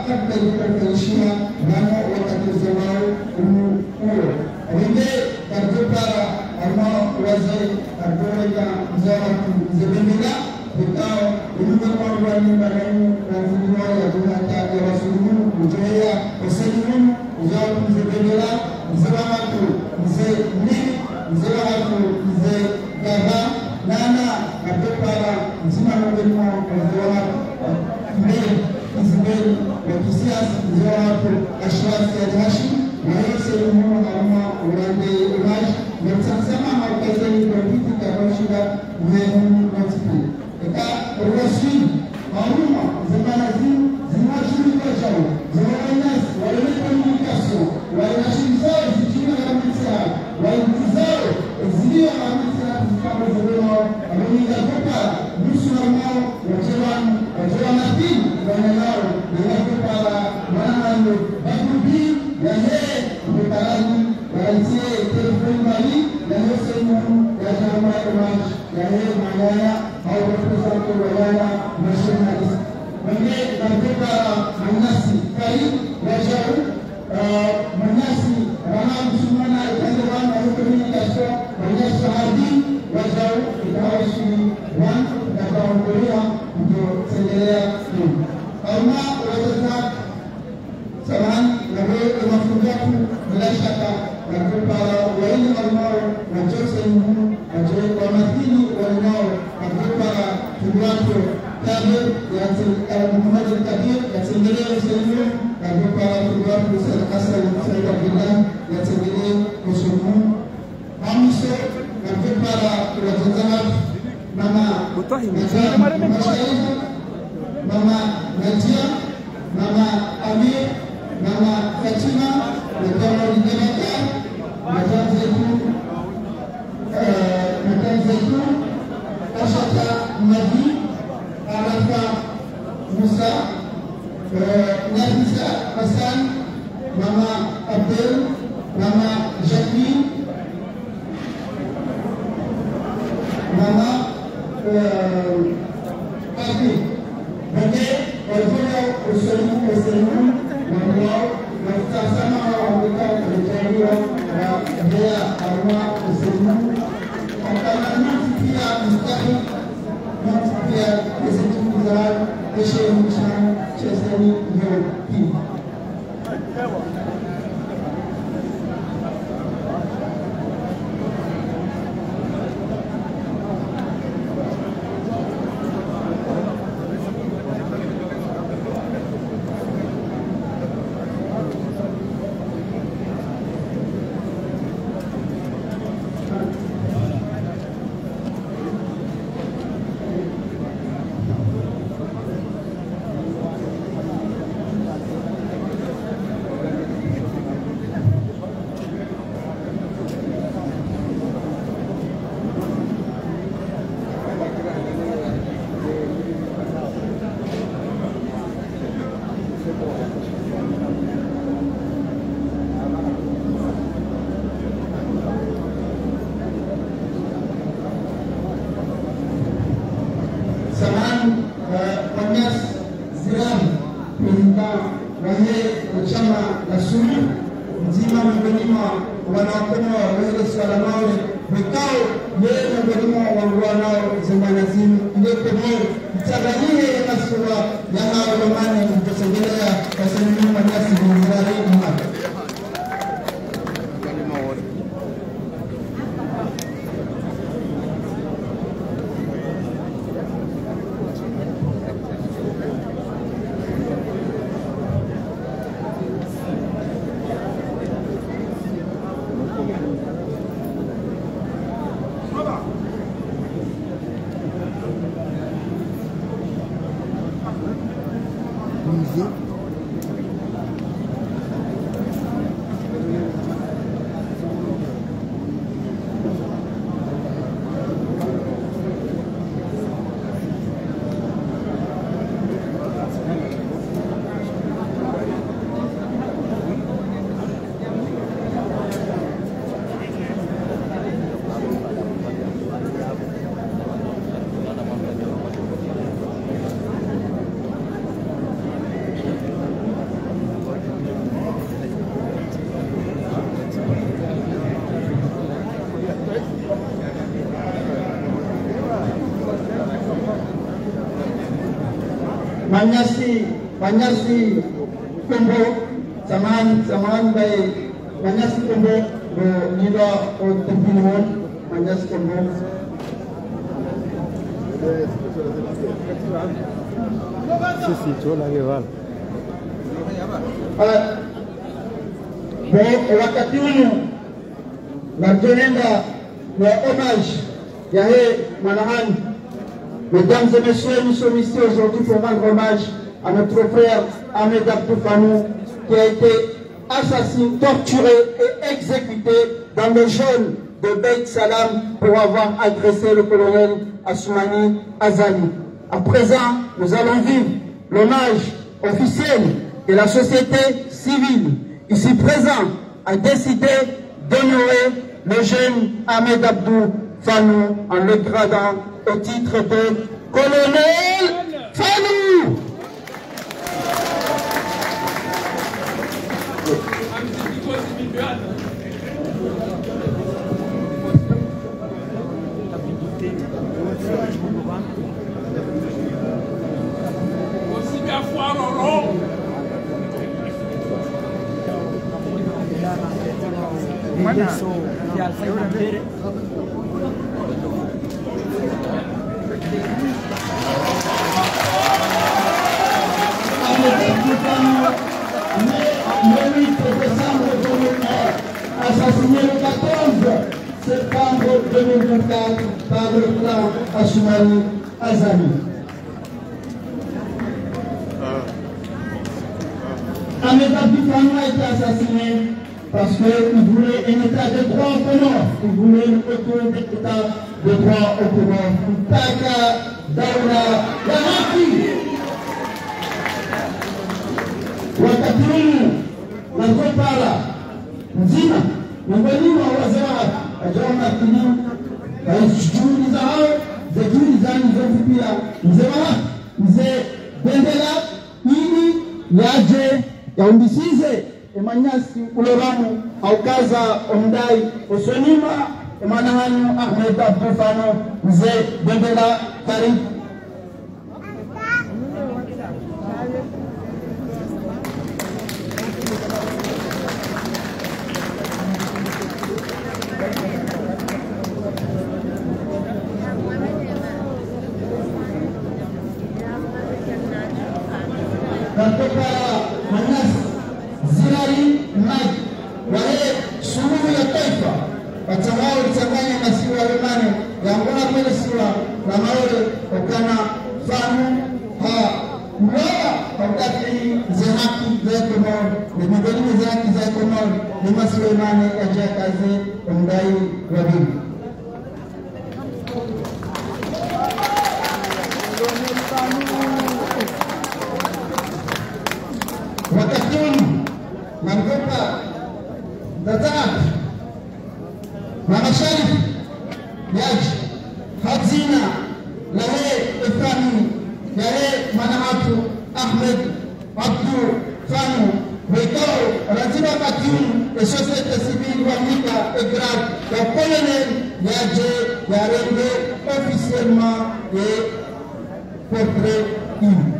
kabla yuko kuishia namo wakati zemao uo wende kabupara ama wazee Ardoya mzara mzebendela vikao ilikuwa kwa nyumbani na vijana ya tunataka ya wasulumu kutoa wasulumu uzao mzebendela mzara watu mzee mzee watu mzee gaba nana katopara mzima mwema mzee watu mzee wa kisiasa mzee watu ashwasi ya dashi na wasulumu ama urande image Mtazama makazeni kwa kiti kabashida muhimu natibu. Eka urasmi mauma zamana zinashirika chao. Zamana wale komunikasio wale shizao zijina kama mtia wale mtizao zilio kama mtia kama zilio ameninga kupa nusu na mao wajewana pili wanalao bila kupala wananyo bakubi ya yeye mtaraji walitie telefoni mali na yosemu ya chama ya yeye manaya au represent wala nationalist wengine kutoka Manyasi kai wajao Manyasi wana msumana upande wa communication Manyasi hadi wajao itawashi one na kuongelea ndio sendelea kama wazata sawan na wewe mafunzo bila shaka na kupara wale ambao wanachosema na kwa makini wanao na kupara wake Kabir Muhammad Al-Kabir yatengelee Mselimu na kwa watu Hussein Hassan Said Abdullah yatengelee Mselimu Hamiso na kwa watazamaji Mama Mama Najia Mama Amir Mama Fatima na kama Lidemaka Madam Zaitun Ashata Madi Arafa Musa Nafisa Hassan Mama Abdel Mama Jacqueline Mama Abi Bade Walfuna Usalimu Mama Maftasama Wabika Mjaliwa na Bea Arwa Usalimu Wakana Pia Mustaki Pia Kesetu Kuzara Keshe Mchan Cheseni Yopi Manyasi Kumbo Zaman by Manyasi Kumbo Nila or Tumpinwon Manyasi Kumbo wakati huu najenga na hommage ya Manahani. Mesdames et messieurs, nous sommes ici aujourd'hui pour rendre hommage à notre frère Ahmed Abdou Fanou qui a été assassiné, torturé et exécuté dans le jeûne de Beit Salam pour avoir agressé le colonel Assoumani Azali. À présent, nous allons vivre l'hommage officiel que la société civile ici présente a décidé d'honorer le jeune Ahmed Abdou Fanou en le gradant au titre de colonel Fanou. 2024 par le plan Assoumani Azali. Ahmed Abdoufano a été assassiné parce qu'il voulait un état de droit au Comore. Il voulait le retour de l'état de droit au Comore. Mpaka Daula ya haki. Wakati huu Nankopala mzima miongoni mwa wazee wake ajaona kilimo shughuli zao za juhudi zani zote pia mzee Bendela ili yaje yaumbisize emanyasi uloramu aukaza omdai osonima emanahanyo Ahmed Abdoufano mzee Bendela karibu. Kutoka Manas Zirari Maji wale suluhu ya taifa watawao lichanganya masiwa ya Romani ya mbona kwele siwa la maole okana fanu mloa wakati zehaki za Komor ni miongoni zehaki za Komor ni masiwa imani ya jakaze omdai wabili. Wakati Nangopa Datat Mama Sharif Yaji Hazina Lahe Efrani Yahe Manahatu Ahmed Abdoufano Wekao Ratiba Katiun et société civile Wamika et grade le colonel Yaje Yarende officiellement et portrait une.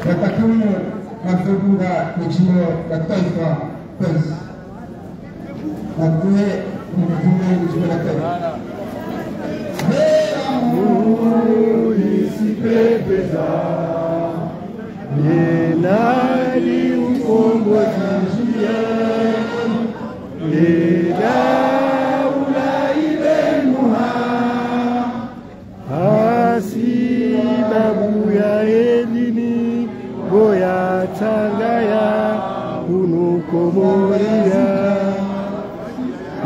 Wakati huu nafunga ujio la taifa pesa na kuwe nimefunga ujio la taifa Isipepeza Yenali ukombozi njia Daula ibenuha Asibabu ya elini Goya tangaya Unukomoria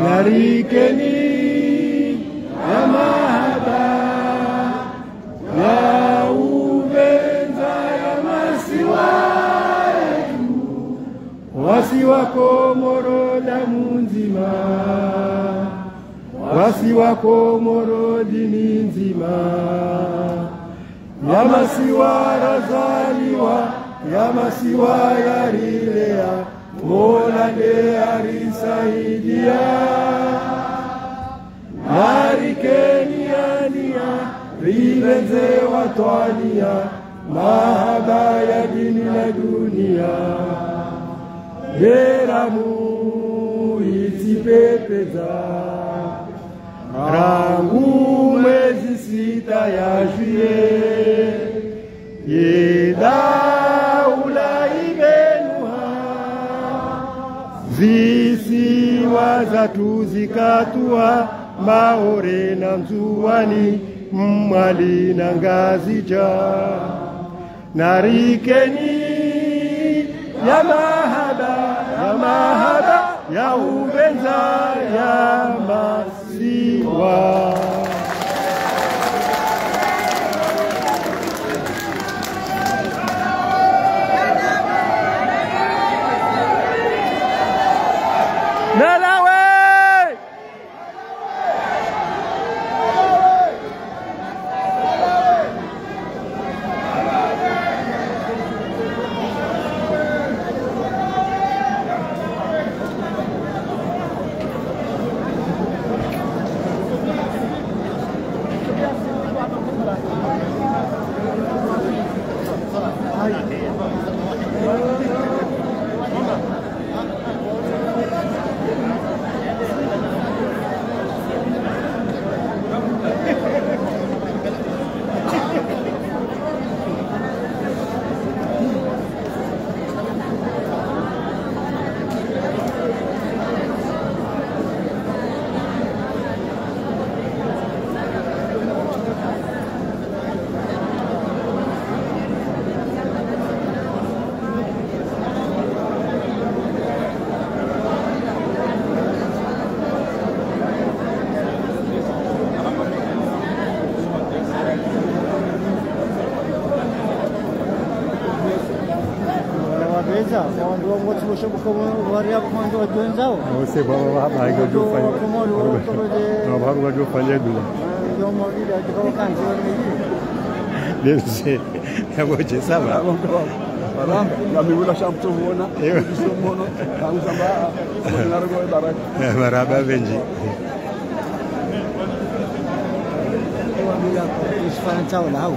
Narikeni ya mahaba ya ubenza ya masiwa yetu wasi wako moro damu nzima wasi wako moro dini nzima ya masiwa razaliwa ya masiwa yarilea mola de arisaidia Narikeniania ribenze watwania mahaba ya dini na dunia Beramu itipepeza Rangu mwezi sita ya juye Yedaula ibenuha Zisiwa zatu zikatua Maore na mzuwani mwali na ngazija Narikeni ya mahaba ya ubenza ya masiwa Nalawe Kwanza ndio watu washabuka waria kwanza wenzao. Você vai lá que eu faço. Não vai lá que eu faço dula. Eu moro ali de Balcãs, Deve ser. Eu vou te saber. Salam, kami wala shamtu muona. Sio muona. Kami samba. Nargo barak. Maraba Benji. Bila isfahan tahu lah.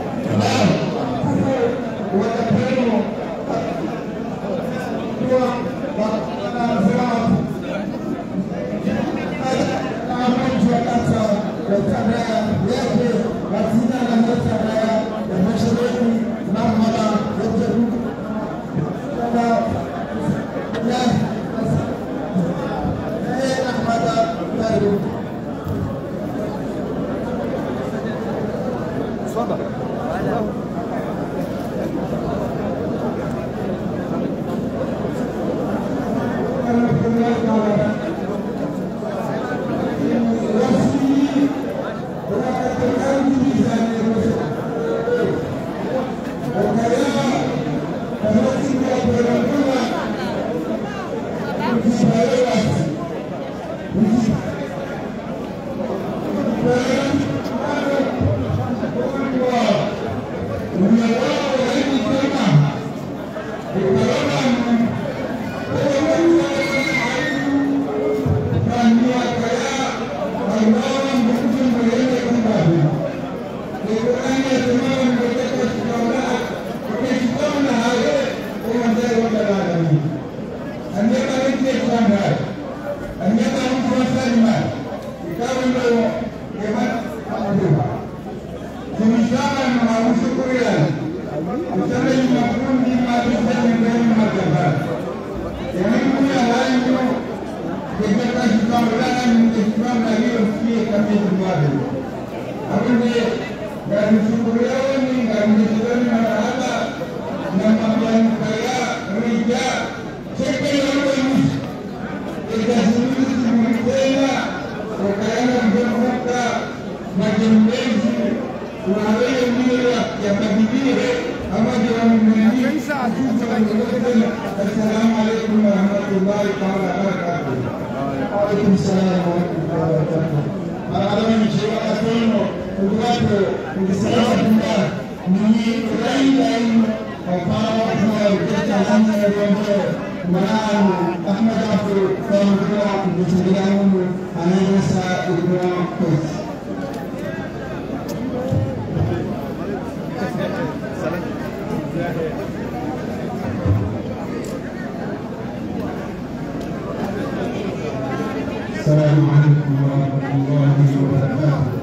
السلام عليكم ورحمة الله وبركاته.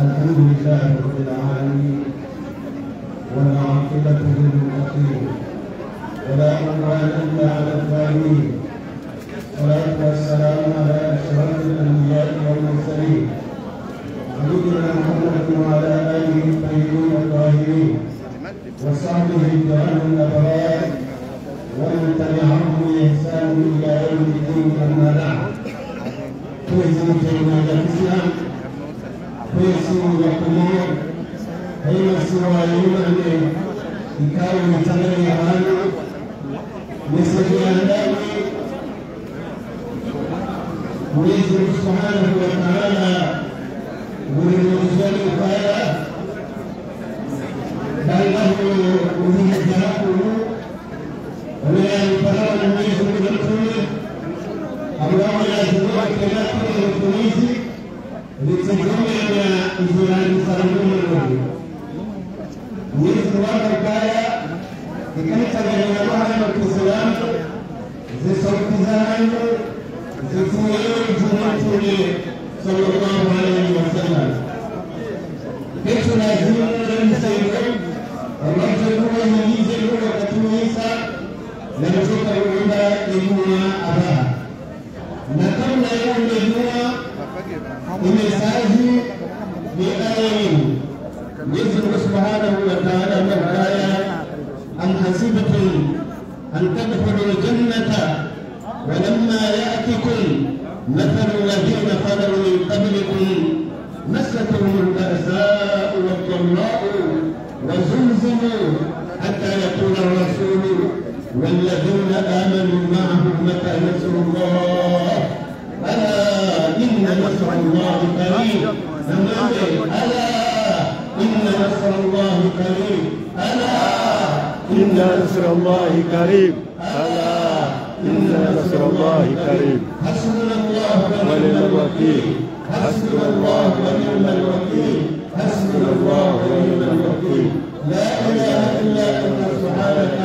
الحمد لله رب العالمين والعاقبة للمتقين ولا عدوان إلا على الظالمين. والصلاة والسلام على أشرف الأنبياء والمرسلين سيدنا محمد وعلى آله الطيبين الطاهرين وصحبه الكرام الأبرار ومن تبعهم بإحسان إلى يوم الدين. أما بعد فيزن كلمات الإسلام فيسوع الأمور هي سوى يوم يكون تغني عنه مثل الأندام ويزن سبحانه وتعالى وللرجال قال بل له وفيه الجناح ولا يفرق الناس بالرسول الله لا يزال كلام الرسول لتجمع إجمال الصالحين الرسول مثل هذا الآية كم تبين الله الإسلام زي صوت زمان زي سوية الجنة صلى الله عليه وسلم كيف نازلون للمسيرين الرجل هو يميز وكتويسا لم تكن إلا إبونا أباها نكون يوم إبونا إمساجي بآيين يذكر سبحانه وتعالى من الآية أم حسبتم أن تدخلوا الجنة ولما يأتكم مثل الذين خلوا من قبلكم مستهم البأساء والضراء وزلزلوا حتى يقول الرسول والذين آمنوا معه متى نصر الله ألا إن نصر الله قريب ألا إن نصر الله قريب ألا إن نصر الله قريب ألا إن نصر الله قريب حسبنا الله ونعم الوكيل حسبنا الله ونعم الوكيل حسبنا الله ونعم الوكيل لا إله إلا أنت سبحانك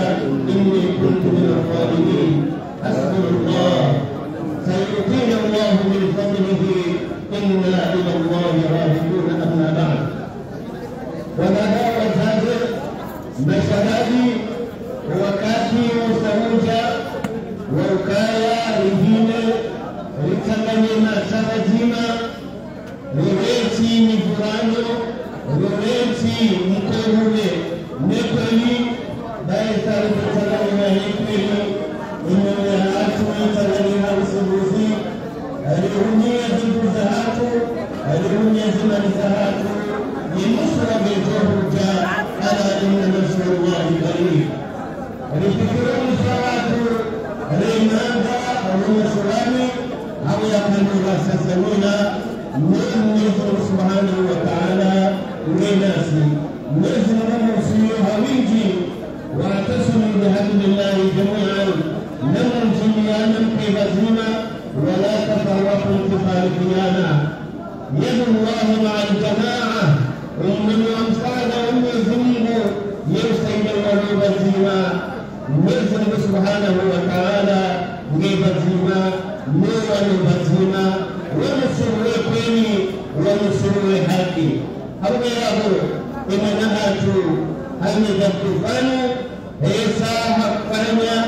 إني كنت من الظالمين حسبنا الله سيؤتينا الله من فضله إنا إلى الله راغبون أما بعد وماذا وزاجر مشهدي وكاتي وسوجا وكايا رهينة ركبني ما سبزيما رغيتي مفرانو رغيتي مكروه نكري بايسا ركبني ما يكري إنه يهاتي تغني هرسلوسي الأمنية الزهاتو الأمنية الزهاتو ينصر بالجهد ألا إن نصر الله قريب الذكرون الصلاة لماذا الرسولاني أو يكون رسسنون من سبحانه وتعالى لناسي نزل مسيح ويجي واعتصموا بحبل الله جميعا لمن جميعا في بزيمة ولا تفرقوا تفارقيانا يد الله مع الجماعة ومن أمثال يزيد يرسل القلوب الزيما نزل سبحانه وتعالى جيب الزيما نور البزيما ونصر الكوني ونصر الحاكي أولياء إن نهاتوا هل يدفعنا هيسا حقنا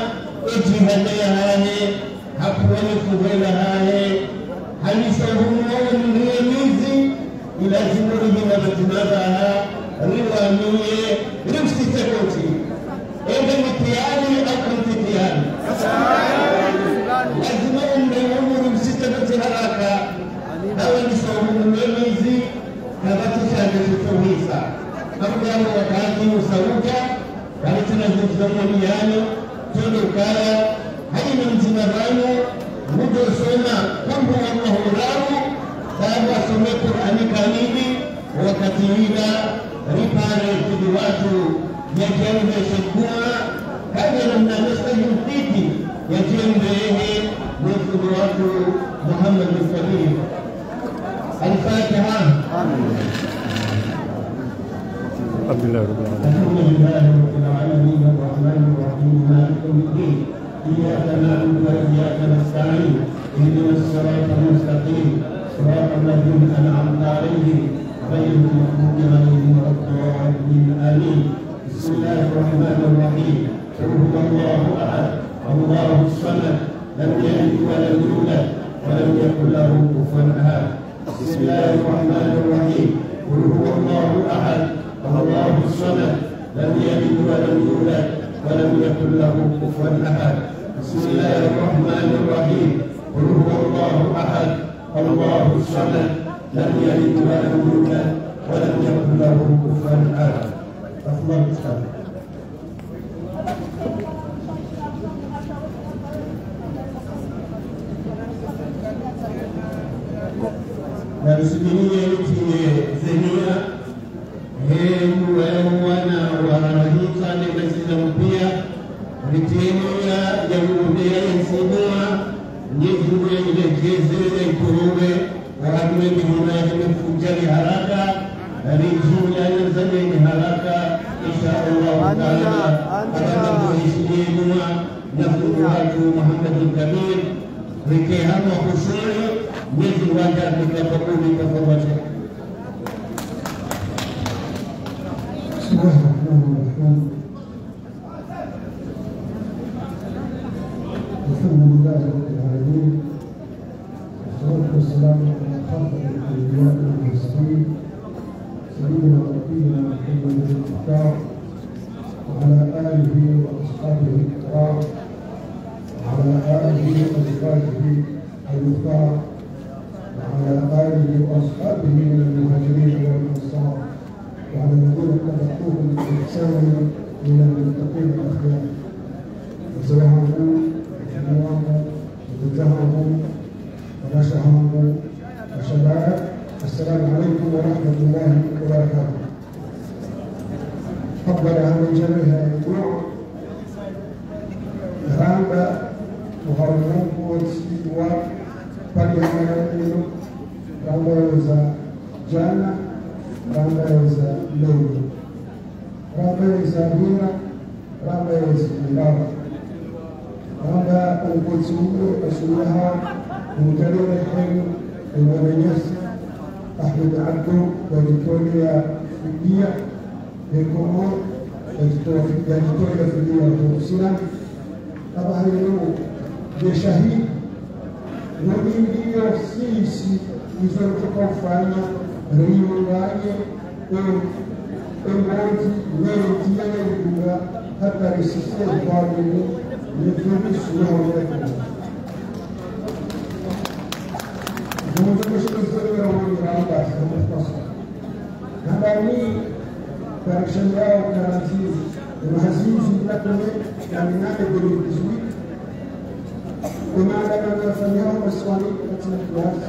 اجهدها حقوني فضلها هل يسوهم من يميزي إلى جنوبنا بجنبها روانية نفسي تكوتي إذا متياني أو كنت تياني لازم أمر نفسي تكوتي هراكا أو نسوهم من يميزي كما تشاهد توهيسا أبدا وكاتي وسوجا كانت نزل زمانياني تولو كايا هاي من زمانياني مدو سوما كم هو الله رارو sababu asome Qur'ani kamili wakati hila ripare kudi watu ya jembe shekua kaja namna nastahil titi ya jembe kudi watu Muhammad Al-Karim Al-Fatiha Alhamdulillah Rabbil Alamin Alhamdulillah Rabbil Alamin Ar-Rahman Ar-Rahim Maliki Yawmiddin Iyyaka na'budu wa iyyaka nasta'in Ihdinas siratal mustaqim صراط الذين أنعمت عليهم غير المغضوب عليهم ولا الضالين آمين بسم الله الرحمن الرحيم قل هو الله أحد الله الصمد لم يلد ولم يولد ولم يكن له كفوا أحد بسم الله الرحمن الرحيم قل هو الله أحد الله الصمد لم يلد ولم يولد ولم يكن له كفوا أحد بسم الله الرحمن الرحيم قل هو الله أحد الله الصمد لم يلد ولم يولد ولم يكن له كفوا احد. أفضل الصلاة. نرسلني في زنيا هم ويوانا ورهيقا لمسجد مبيا رتينيا يهوديا ينسبوها نجوم الجزر الكروبة وهم بهنا فجر هراكا رجوم ينزل هراكا إن شاء الله تعالى أبدا يسلمنا نفوها محمد الكبير ركيها وخشوع نزل وجه بتفقد تفوته بسم الله الرحمن الرحيم الحمد لله رب العالمين والصلاة والسلام على خاتم الأنبياء والمرسلين سيدنا ونبينا محمد المختار وعلى آله وأصحابه الكرام وعلى آله وأزواجه المختار وعلى آله وأصحابه من المهاجرين والأنصار وعلى الذين اتبعوهم بإحسان من المتقين الأخيار وزرعهم وجمعهم وزجرهم ونشرهم وشباب. السلام عليكم ورحمة الله وبركاته. قبل أن جميع الجموع ramba uharumufu wa palihamano ramba za jana, ramba za leo, ramba za hira, ramba za ndawa, ramba ukotsuru asunaha mutadele hemu umenyasi Ahmed Abdu wa Victoria Fidia Bekomo Victoria Fidia Kusina طبعا اليوم بشهيد ونبيو سيسي يزرقوا فانا ريو راي الموت نيتي يلقوا حتى رسيسي الضالين يدوم السنة ولكم موضوع مش الزرقاء والرابع المختصر هذا مين كارشنيا وكارانتيز المحاسين سنتنا يعني نادي بالتزويد وما لنا فنيها مسواني كتنا الناس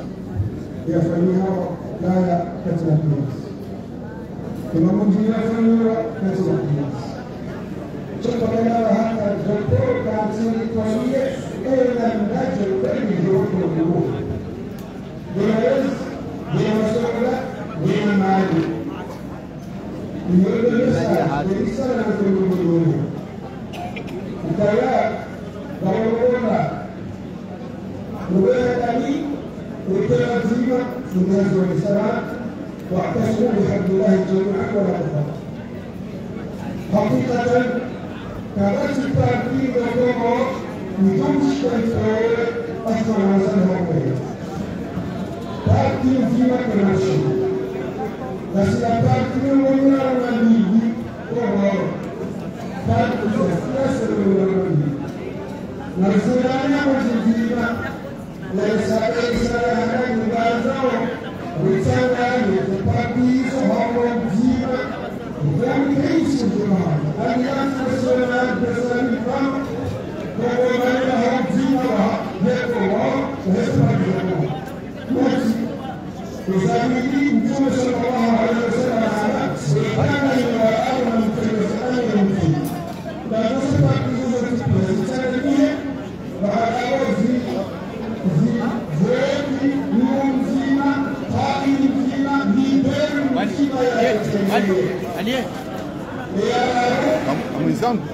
هي فنيها لا كتنا الناس كما مجينا فنيها كتنا الناس شكرا لنا هذا الدكتور كان سيدي طويلة إلا النجل بين جوك والجوك بيرز بين مسؤولة بين مالي يقول لسه Kaya Barola Nubaya Tani Utara Zima Sunazo Nisara واعتصموا بحبل الله جميعا ولا تفرقوا. حقيقة كانت التعبير والدمار بدون شيء أصلا وصلها إليه. تعبير فيما كان الشيء. بس التعبير ولا وليه ولا تعبير سياسة ولا وليه. نرسلنا وجدينا ليس لنا مبادرة وتساعد التعبير وهو جدينا. وكان كيس الجماعة أن ينتصر بسالفة وهو ما يهرب جينا يقوى ويسمع الجماعة. وزامنين جمع صلى الله عليه وسلم على سبحانه وتعالى من تلسانه يمكن لا تصبح بجزء الإنسانية وعلى وزي زوجي نون زينة قائم زينة نيبر زينة يا Amizangu.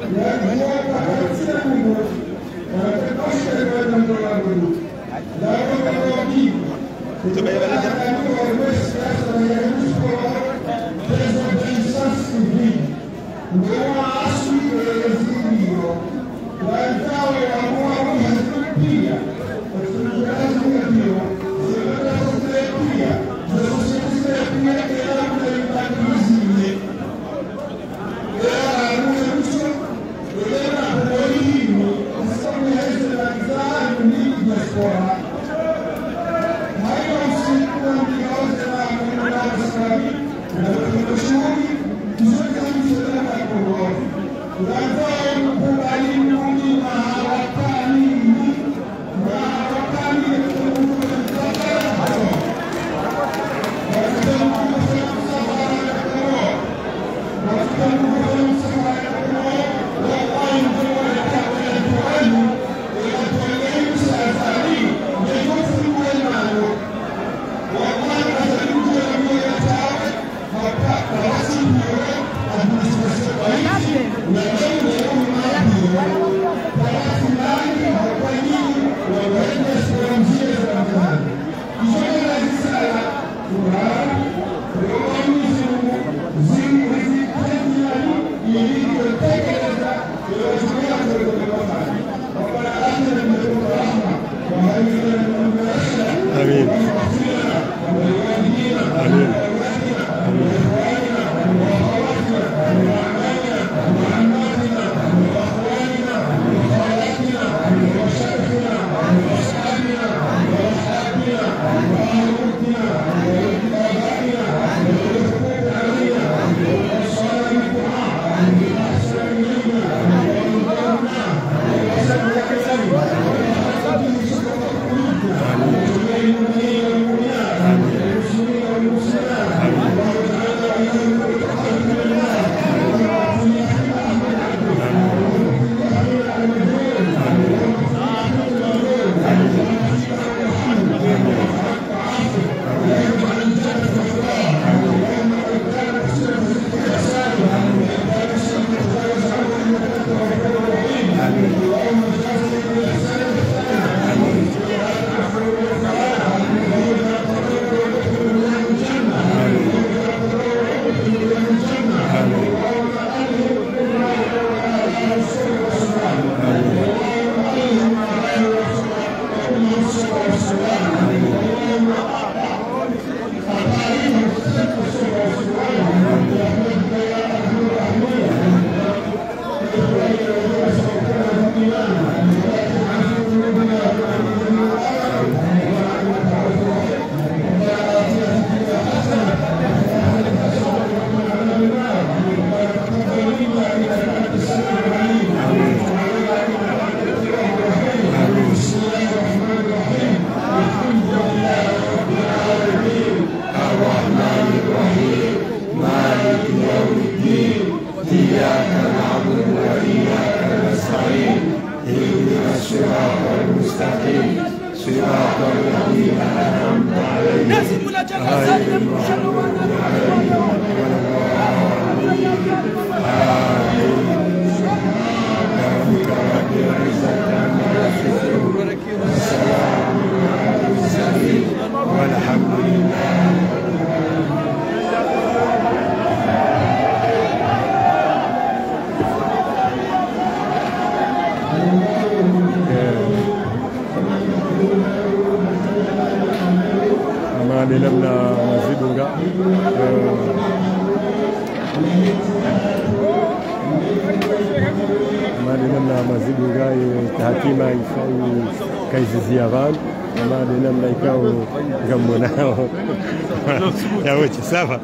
Sawa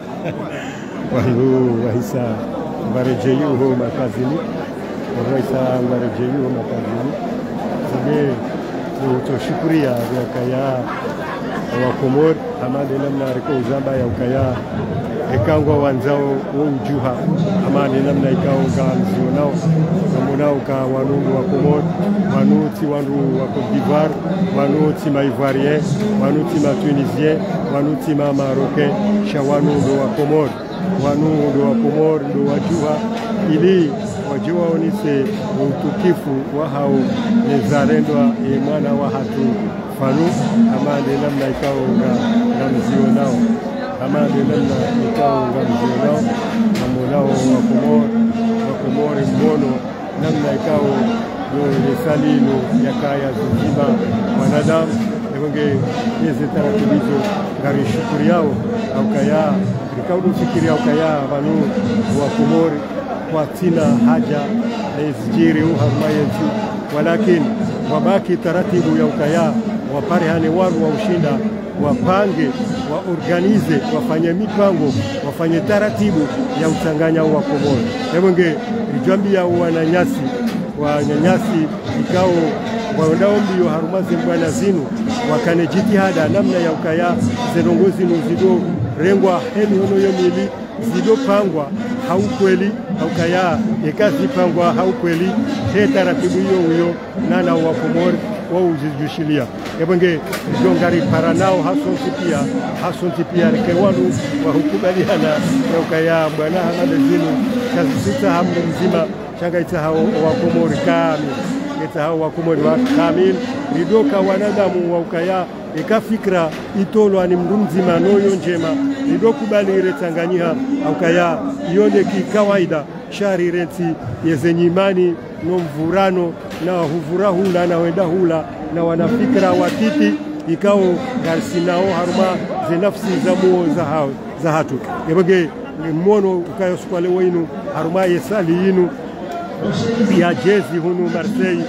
wangu wahisa marejeo makazini wahisa marejeo makazini sije tutoshukuria ya kaya wa Komor amade namna riko uzamba ya ukaya ekangwa wanzao ujuha amade namna ikao gamzio nao namonao ka wanungu wa Komor wanuti wandu wa Côte d'Ivoire wanuti ma Ivoirien wanuti ma Tunisien wanuti ma Marocain shawanungu wa Komor wanungu wa Komor ndo wajuha ili wajua onise utukifu wa hao nezarendwa mwana wa hatu fanu amade namna ikao gamzio nao amade namna ikao gamzio nao namonao wa Komor mbono namna ikao ni salino ya kaya zima wanadamu ebonge yeze taratibizo ngari shukuri yao au kaya rikaudu fikiri au kaya banu wa Komori kwa tina haja ezjiri uharmayetu walakin wabaki taratibu ya ukaya waparehane waru wa ushinda wapange waorganize wafanye mipango wafanye taratibu ya utanganya wa Komori ebonge rijambia wananyasi wanyanyasi ikao waondao mbio harumazi mbwana zinu wakane jitihada namna ya ukaya zenongozi nuzido rengwa hemi hono yomili zido pangwa haukweli ukaya ekazi pangwa haukweli he taratibu hiyo nana wa Komori wao ujijushilia ebonge jongari paranao hasonti pia rekewandu wa hukubaliana ya ukaya bwana hana zinu kazi sita hamu mzima changa itahao wa Komori kami itahao wa Komori wa kamil ridoka wanadamu wa ukaya ikafikra itolwa ni mzima noyo njema ridokubali ile Tanganyika ukaya ione kikawaida shari renti yezenyimani no mvurano na huvurahula na wenda hula na wanafikra watiti ikao garsinao haruma zinafsi zamuo za hatu ebage ni mono ukayo skwale wenu haruma yesali yinu ya jezi hunu Marseille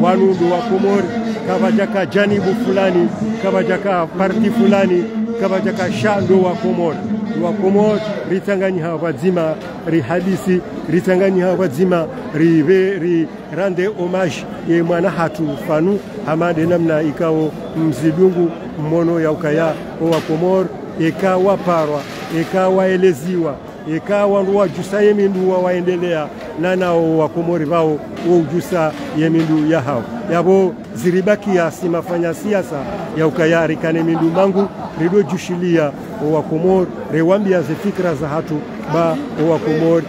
wanundu wa Komori kabajaka janibu fulani kabajaka parti fulani kabajaka shando wa Komori wa Komor ritanganyi hawa zima ri hadisi ritanganyi hawa zima ri rande homage ye mwana hatu fanu hamade namna ikao mzidungu mmono ya ukaya wa Komor ikawa parwa ikawa eleziwa ikawa nduwa jusa yemindu waendelea nao wa Komori vao ujusa yemindu ya hao yabo ziribaki ya simafanya siasa ya ukayari kane mindu mangu rido jushilia wa Komor rewambia ze fikra za hatu ba wa Komor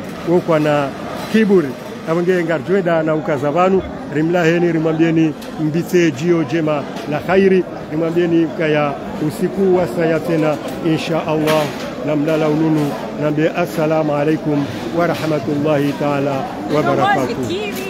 kwa na kiburi abonge ngarjweda na ukazavanu rimlaheni rimwambieni mbitse jio jema la khairi rimwambieni kaya usiku wa saya tena insha Allah namlala ununu nambe assalamu alaikum wa rahmatullahi ta'ala wa barakatuh.